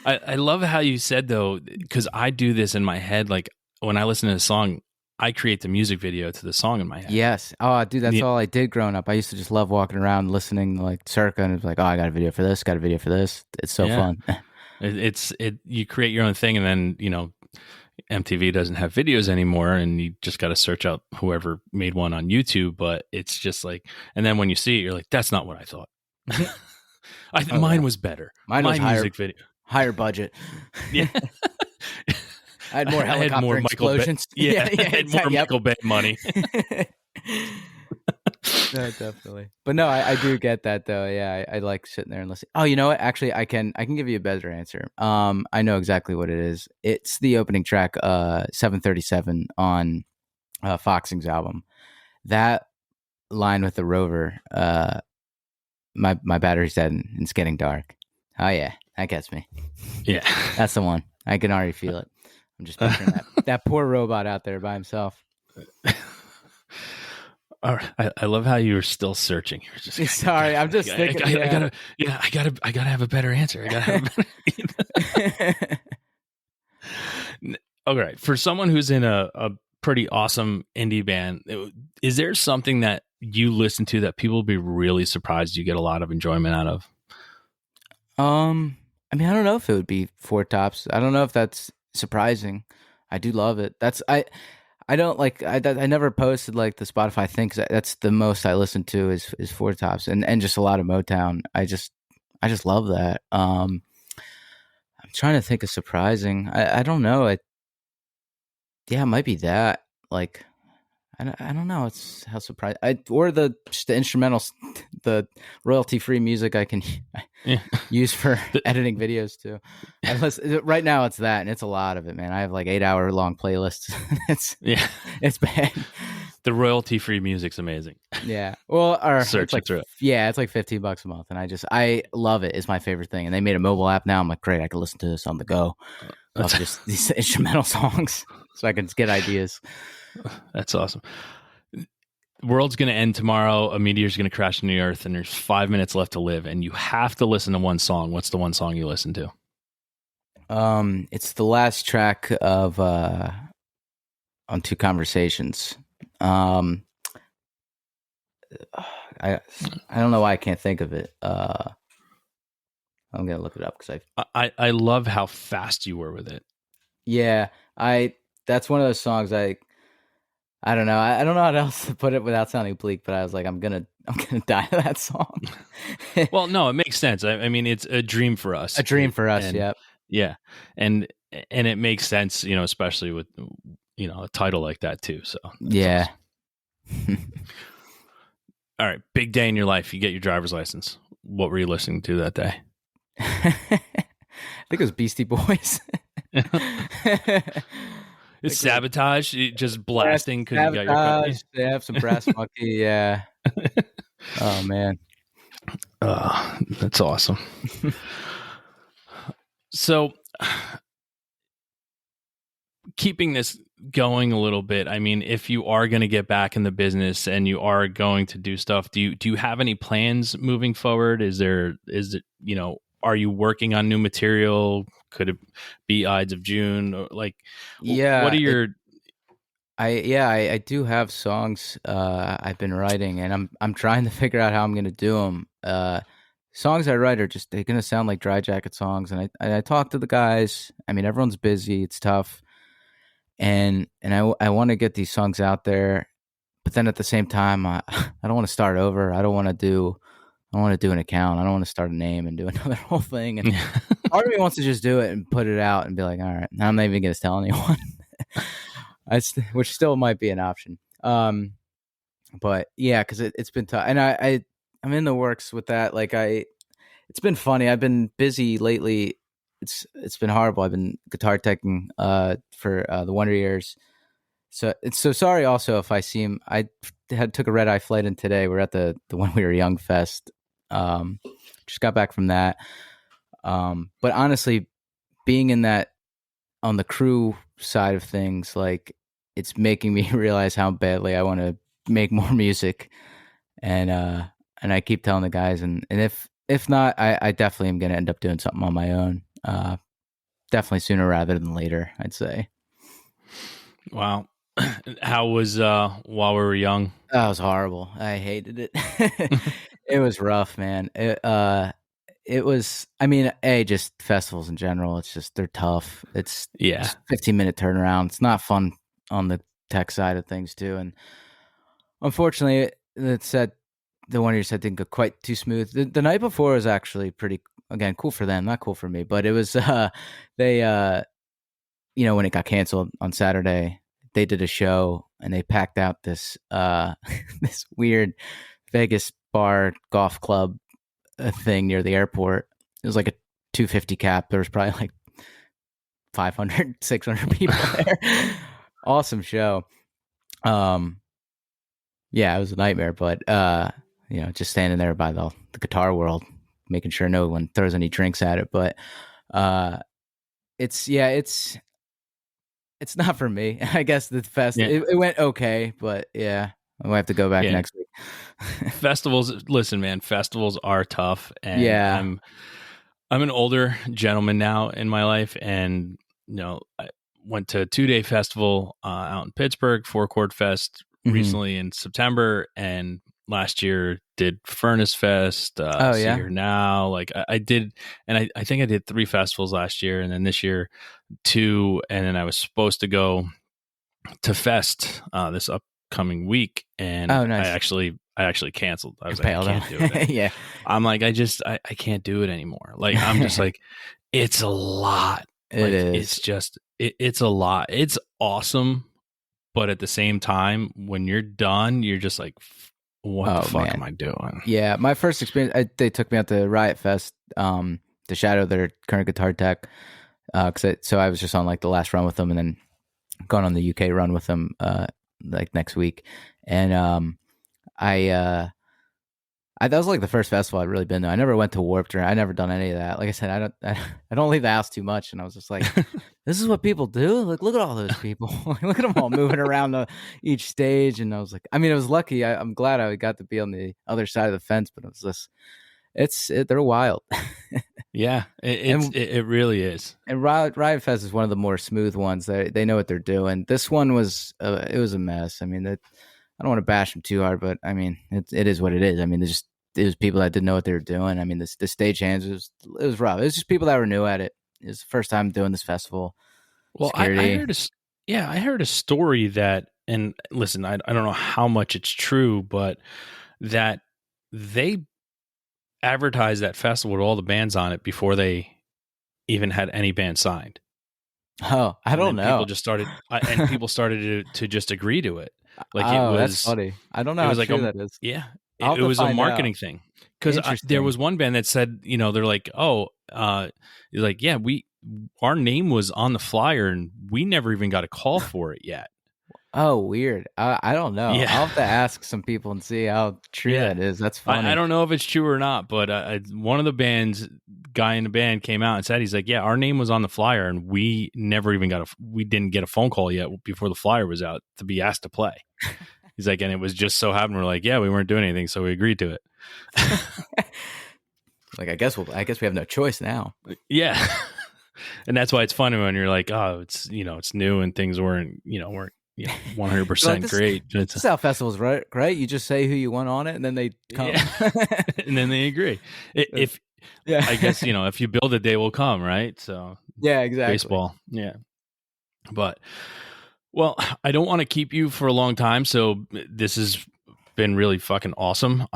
I love how you said though, because I do this in my head. Like when I listen to a song, I create the music video to the song in my head. Yes. Oh, dude, that's all I did growing up. I used to just love walking around listening to like Circa, and it was like, oh, I got a video for this, got a video for this. It's so fun. You create your own thing, and then MTV doesn't have videos anymore, and you just got to search out whoever made one on YouTube. But it's just like, and then when you see it, you're like, that's not what I thought. Mine was better. Mine was music video. Higher budget. Yeah. I had more helicopter explosions. I had more Michael Bay money. No, definitely. But no, I do get that though. Yeah, I like sitting there and listening. Oh, you know what? Actually, I can give you a better answer. I know exactly what it is. It's the opening track, 737 on Foxing's album. That line with the rover, my battery's dead and it's getting dark. Oh yeah, that gets me. Yeah, that's the one. I can already feel it. I'm just picturing that poor robot out there by himself. All right. I love how you were still searing. You were just sorry. I'm just thinking. I gotta have a better answer. I gotta have a better. All right. For someone who's in a pretty awesome indie band, is there something that you listen to that people will be really surprised you get a lot of enjoyment out of? I mean, I don't know if it would be Four Tops. I don't know if that's surprising. I do love it. I don't like. I never posted like the Spotify thing because that's the most I listen to is Four Tops and just a lot of Motown. I just love that. I'm trying to think of surprising. I don't know. It might be that. Like, I don't know. It's how surprised or just the instrumentals, the royalty free music I can use for editing videos too. Right now it's that, and it's a lot of it, man. I have like 8-hour long playlists. It's bad. The royalty free music's amazing. Yeah. Well, searching through it. Yeah, it's like $15 a month, and I love it. It's my favorite thing. And they made a mobile app now. I'm like, great, I can listen to this on the go. Of just these instrumental songs, so I can get ideas. That's awesome. The world's going to end tomorrow. A meteor's going to crash into the earth, and there's 5 minutes left to live, and you have to listen to one song. What's the one song you listen to? It's the last track of On Two Conversations. I don't know why I can't think of it. I'm gonna look it up because I love how fast you were with it. Yeah, that's one of those songs I don't know. I don't know how else to put it without sounding bleak, but I was like, I'm gonna die to that song. Well, no, it makes sense. I mean, it's a dream for us. A dream for us. Yep. Yeah, and it makes sense, especially with a title like that too. So yeah. Awesome. All right, big day in your life. You get your driver's license. What were you listening to that day? I think it was Beastie Boys. It's Sabotage, just blasting because you got your company. They have some Brass Monkey, yeah. Oh man, that's awesome. So, keeping this going a little bit, I mean, if you are going to get back in the business and you are going to do stuff, do you have any plans moving forward? Is it are you working on new material? Could it be Ides of June? Or what are your... I do have songs I've been writing, and I'm trying to figure out how I'm going to do them. Songs I write are they're going to sound like Dry Jacket songs, and I talk to the guys. I mean, everyone's busy. It's tough. And I want to get these songs out there, but then at the same time, I don't want to start over. I don't want to do an account. I don't want to start a name and do another whole thing. And part of me wants to just do it and put it out and be like, all right, I'm not even going to tell anyone, which still might be an option. But yeah, because it's been tough, and I'm in the works with that. Like it's been funny. I've been busy lately. It's been horrible. I've been guitar teching for the Wonder Years. So it's so sorry. Also, if I seem I took a red eye flight in today. We're at the When We Were Young fest. Just got back from that. But honestly, being in that on the crew side of things, like it's making me realize how badly I want to make more music, and I keep telling the guys, and if not, I definitely am going to end up doing something on my own. Definitely sooner rather than later, I'd say. Wow. How was while we were young? That was horrible. I hated it. It was rough, man. It was. I mean, just festivals in general. It's just they're tough. It's Yeah. 15-minute turnaround. It's not fun on the tech side of things too. And unfortunately, it said the one you said didn't go quite too smooth. The night before was actually pretty. Again, cool for them, not cool for me. But it was. They when it got canceled on Saturday, they did a show and they packed out this this weird Vegas bar golf club thing near the airport. It was like a 250 cap. There was probably like 500, 600 people there. Awesome show. Yeah, it was a nightmare, but just standing there by the Guitar World, making sure no one throws any drinks at it. But it's not for me. I guess the fest it went okay, but yeah, I might have to go back next week. Festivals, listen, man, festivals are tough, and yeah, I'm an older gentleman now in my life, and I went to a 2-day festival out in Pittsburgh, Four Chord Fest, recently in September, and last year did Furnace Fest. Here now, like I did, and I think I did 3 festivals last year, and then this year 2, and then I was supposed to go to Fest this upcoming week, and nice. I actually canceled. I was like, I can't do it. Yeah, I'm like, I can't do it anymore. Like, I'm just like, it's a lot. It is. It's just, it's a lot. It's awesome. But at the same time, when you're done, you're just like, what the fuck am I doing? Yeah. My first experience, they took me out to Riot Fest, to shadow their current guitar tech. So I was just on like the last run with them and then gone on the UK run with them, like next week. And, that was like the first festival I'd really been to. I never went to Warped or I never done any of that. Like I said, I don't leave the house too much. And I was just like, this is what people do. Like, look at all those people. Look at them all moving around each stage. And I was like, I mean, it was lucky. I'm glad I got to be on the other side of the fence, but it was just, they're wild. Yeah, it really is. And Riot Fest is one of the more smooth ones. They know what they're doing. This one was, it was a mess. I mean, I don't want to bash them too hard, but I mean, it is what it is. I mean, it was people that didn't know what they were doing. I mean, the stage hands it was rough. It was just people that were new at it. It was the first time doing this festival. Well, I heard a story that, and listen, I don't know how much it's true, but that they advertised that festival with all the bands on it before they even had any band signed. Oh, I don't know. People just started, and people started to just agree to it. Like it was, that's funny. I don't know how true that is. Yeah, it was a marketing thing. Because there was one band that said, they're like, like, yeah, our name was on the flyer and we never even got a call for it yet. Oh, weird. I don't know. Yeah. I'll have to ask some people and see how true that is. That's funny. I don't know if it's true or not, but one of the guy in the band came out and said, he's like, yeah, our name was on the flyer and we never even we didn't get a phone call yet before the flyer was out to be asked to play. He's like, and it was just so happened. We're like, yeah, we weren't doing anything. So we agreed to it. Like, I guess we have no choice now. Yeah. And that's why it's funny when you're like, oh, it's new and things weren't 100% great. This is how festivals, right? You just say who you want on it, and then they come, and then they agree. I guess if you build it, they will come, right? So yeah, exactly. Baseball, yeah. But well, I don't want to keep you for a long time, so this is been really fucking awesome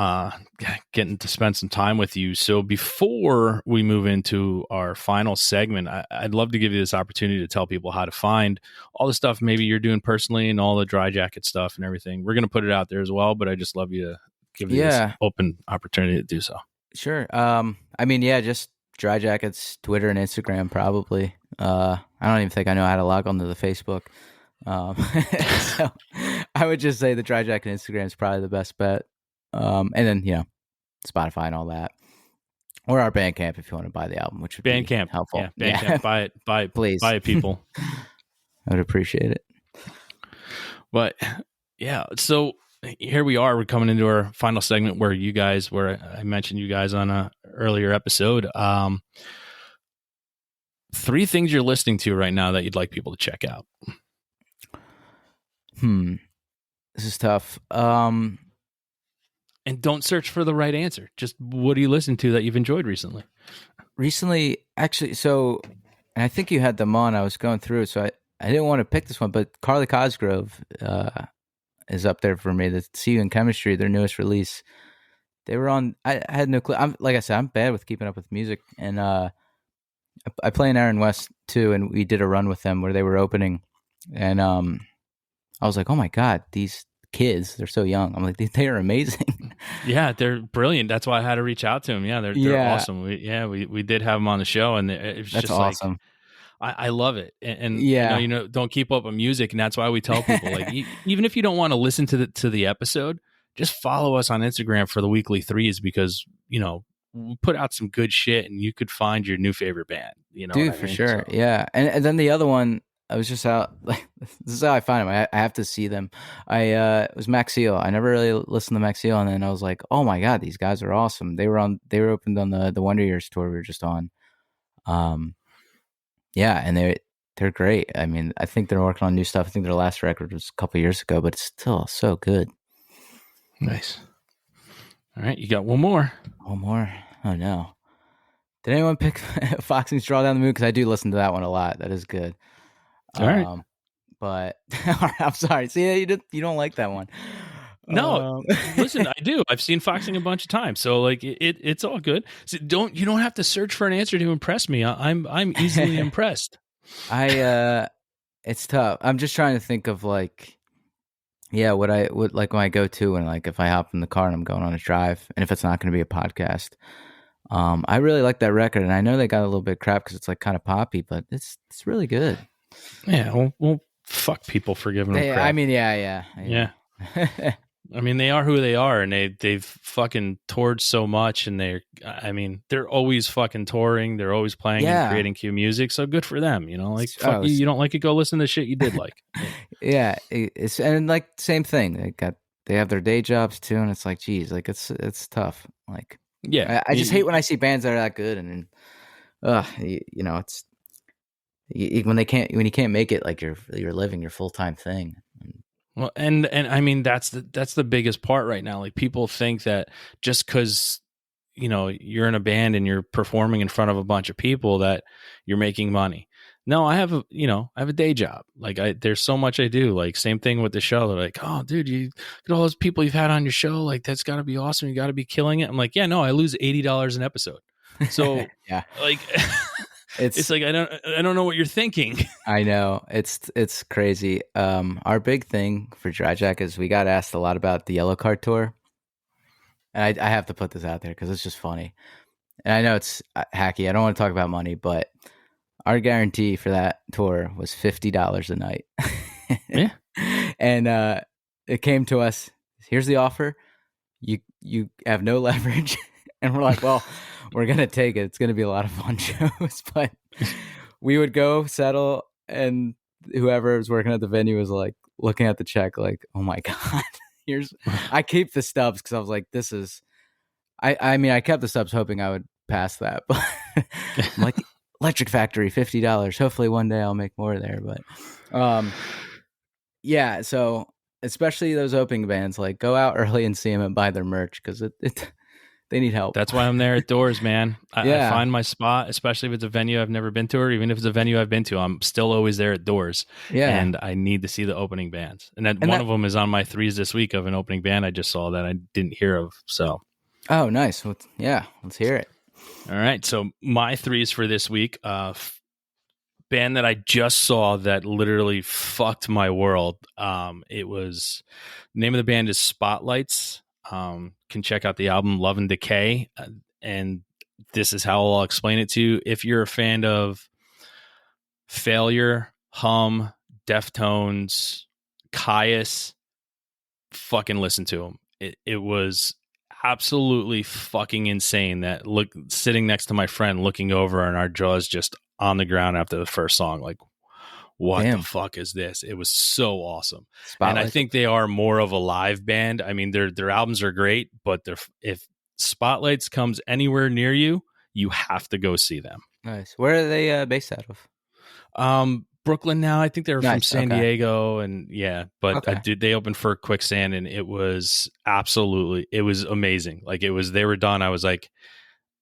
getting to spend some time with you. So before we move into our final segment, I'd love to give you this opportunity to tell people how to find all the stuff maybe you're doing personally and all the Dry Jacket stuff and everything. We're going to put it out there as well, but I just love you to give you this open opportunity to do so. Sure. I mean, yeah, just Dry Jackets, Twitter and Instagram, probably. I don't even think I know how to log onto the Facebook. So I would just say the Dry Jacket Instagram is probably the best bet. And then, Spotify and all that. Or our Bandcamp if you want to buy the album, which would be helpful. Yeah, Bandcamp. Yeah. Buy it. Please. Buy it, people. I would appreciate it. But yeah, so here we are. We're coming into our final segment where I mentioned you guys on a earlier episode. 3 things you're listening to right now that you'd like people to check out. This is tough. And don't search for the right answer. Just what do you listen to that you've enjoyed recently? Recently, actually, and I think you had them on. I was going through, so I didn't want to pick this one, but Carly Cosgrove is up there for me. The See You in Chemistry, their newest release. They were on. I had no clue. Like I said, I'm bad with keeping up with music, and I play in Aaron West too, and we did a run with them where they were opening, and I was like, oh my God, these kids, they're so young. I'm like, they are amazing. Yeah, they're brilliant. That's why I had to reach out to them. Yeah, they're awesome. We did have them on the show, and it's That's just awesome. Like, I love it. And don't keep up with music. And that's why we tell people, like, even if you don't want to listen to the episode, just follow us on Instagram for the weekly threes, because, we put out some good shit and you could find your new favorite band, Dude, for sure. So. Yeah. And then the other one, I was just out, like, this is how I find them. I have to see them. It was Max Seal. I never really listened to Max Seal, and then I was like, oh my God, these guys are awesome. They were opened on the Wonder Years tour we were just on. Yeah, and they're great. I mean, I think they're working on new stuff. I think their last record was a couple years ago, but it's still so good. Nice. All right, you got one more. One more. Oh no. Did anyone pick Foxing's Draw Down the Moon? Because I do listen to that one a lot. That is good. All right. But I'm sorry. See, you don't like that one. No, listen, I do. I've seen Foxing a bunch of times, so like it's all good. So you don't have to search for an answer to impress me. I'm easily impressed. It's tough. I'm just trying to think of like, what I would like when I go to, and like if I hop in the car and I'm going on a drive, and if it's not going to be a podcast. I really like that record, and I know they got a little bit of crap because it's like kind of poppy, but it's really good. Yeah, well, fuck people for giving them crap. I mean, yeah. I mean, they are who they are, and they've fucking toured so much, and they're always fucking touring. They're always playing and creating cute music. So good for them, Like, fuck you don't like it, go listen to shit you did like. Yeah, it's and like same thing. They have their day jobs too, and it's like, geez, like it's tough. Like, yeah, I just hate when I see bands that are that good, and then, it's when you can't make it like you're living your full-time thing. Well, and I mean, that's the biggest part right now. Like, people think that just because, you're in a band and you're performing in front of a bunch of people that you're making money. No, I have a day job. Like, there's so much I do. Like, same thing with the show. They're like, oh, dude, you look at all those people you've had on your show. Like, that's got to be awesome. You got to be killing it. I'm like, yeah, no, I lose $80 an episode. So yeah, like, it's like, I don't know what you're thinking. I know, it's crazy. Our big thing for Dry Jack is we got asked a lot about the Yellow Card tour, and I have to put this out there because it's just funny. And I know it's hacky. I don't want to talk about money, but our guarantee for that tour was $50 a night. Yeah, and it came to us. Here's the offer. You have no leverage, and we're like, well, we're gonna take it. It's gonna be a lot of fun shows, but we would go settle, and whoever was working at the venue was like looking at the check, like, oh my God, I keep the stubs because I was like, this is. I mean, I kept the stubs hoping I would pass that, but I'm like, Electric Factory, $50. Hopefully one day I'll make more there, but yeah. So especially those opening bands, like, go out early and see them and buy their merch because They need help. That's why I'm there at doors, man. Yeah. I find my spot, especially if it's a venue I've never been to, or even if it's a venue I've been to, I'm still always there at doors. Yeah. And I need to see the opening bands. And one of them is on my threes this week of an opening band I just saw that I didn't hear of. So. Oh, nice. Well, yeah, let's hear it. All right. So my threes for this week, band that I just saw that literally fucked my world. It was, name of the band is Spotlights. Can check out the album Love and Decay. And this is how I'll explain it to you. If you're a fan of Failure, Hum, Deftones, Caius, fucking listen to them. It was absolutely fucking insane that sitting next to my friend looking over and our jaws just on the ground after the first song, like, what the fuck is this? It was so awesome. Spotlight. And I think they are more of a live band. I mean, their albums are great, but if Spotlights comes anywhere near you, you have to go see them. Nice. Where are they based out of? Brooklyn now. I think they're from San Diego, and but they opened for Quicksand, and it was amazing. Like they were done. I was like,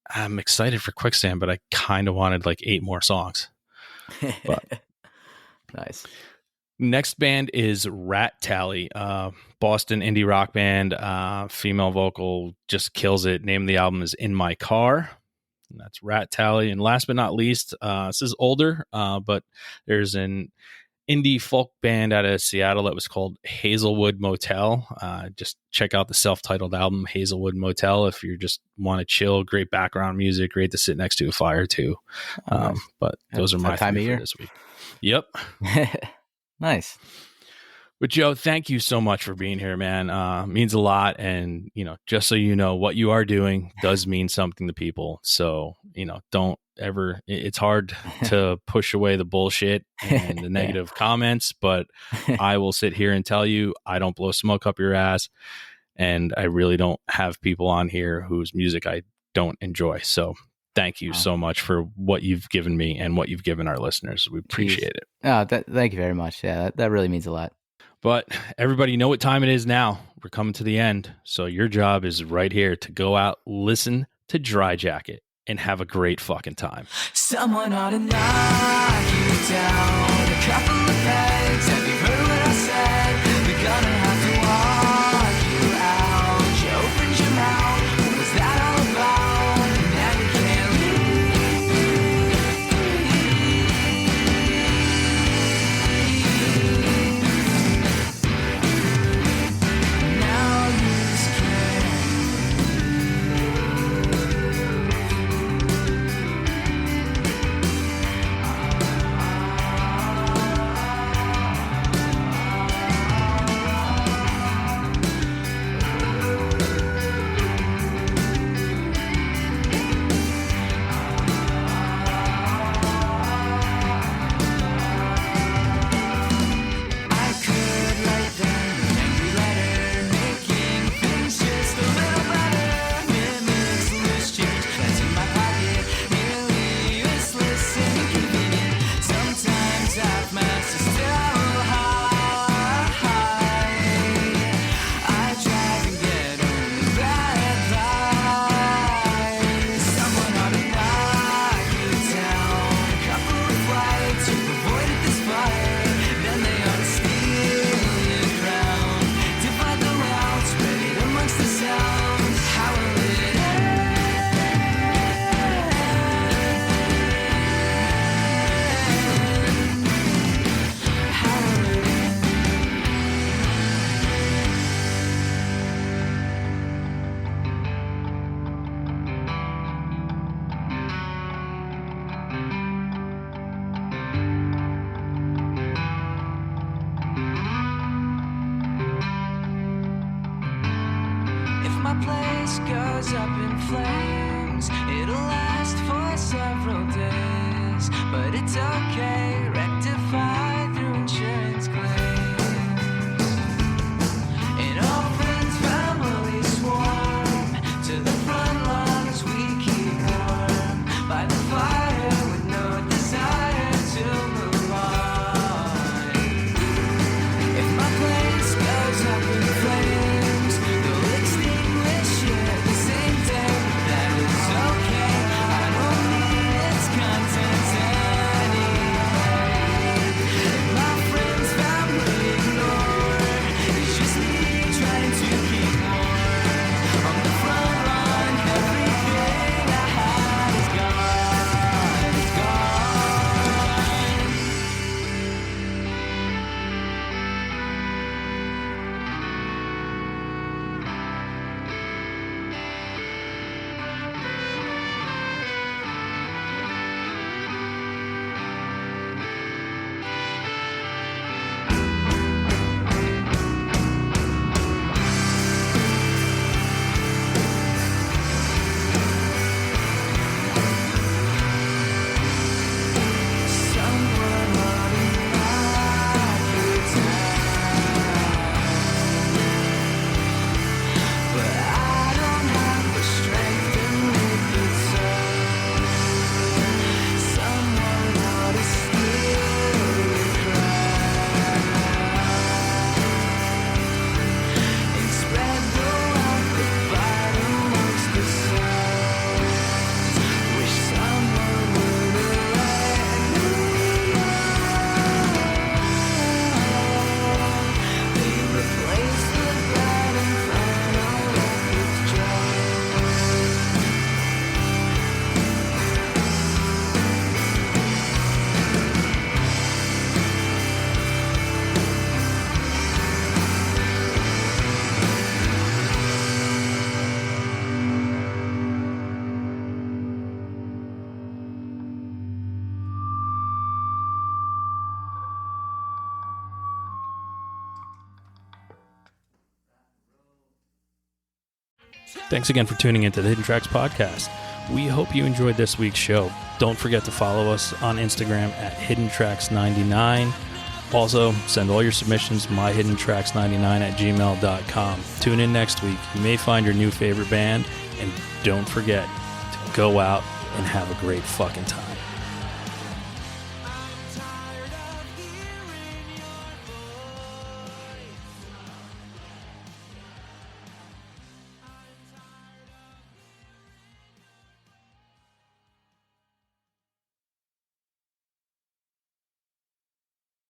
I'm excited for Quicksand, but I kind of wanted like 8 more songs. But nice. Next band is Rat Tally, Boston indie rock band, female vocal, just kills it. Name of the album is In My Car. And that's Rat Tally. And last but not least, this is older, but there's an indie folk band out of Seattle that was called Hazelwood Motel. Just check out the self-titled album Hazelwood Motel if you just want to chill. Great background music, great to sit next to a fire too. Nice. But those are my time of year this week. Yep. Nice. But Joe, thank you so much for being here, man. Means a lot. And, just so you know, what you are doing does mean something to people. So, don't ever, it's hard to push away the bullshit and the negative comments, but I will sit here and tell you, I don't blow smoke up your ass. And I really don't have people on here whose music I don't enjoy. So thank you so much for what you've given me and what you've given our listeners. We appreciate it. Oh, thank you very much. Yeah, that really means a lot. But everybody, know what time it is now. We're coming to the end. So your job is right here to go out, listen to Dry Jacket, and have a great fucking time. Someone ought to knock you down a couple of pegs. Have you heard what I said? We're gonna have to walk you out. You opened your mouth. What was that all about? Now you can't goes up in flames. It'll last for several days, but it's okay, rectify through insurance claims. An orphan's family swarm to the front lines we keep warm by the fire with no desire to move on. If my place goes up in flames, they'll extinguish it the same day Thanks again for tuning into the Hidden Tracks podcast. We hope you enjoyed this week's show. Don't forget to follow us on Instagram at HiddenTracks99. Also, send all your submissions to myhiddentracks99@gmail.com. Tune in next week. You may find your new favorite band, and don't forget to go out and have a great fucking time.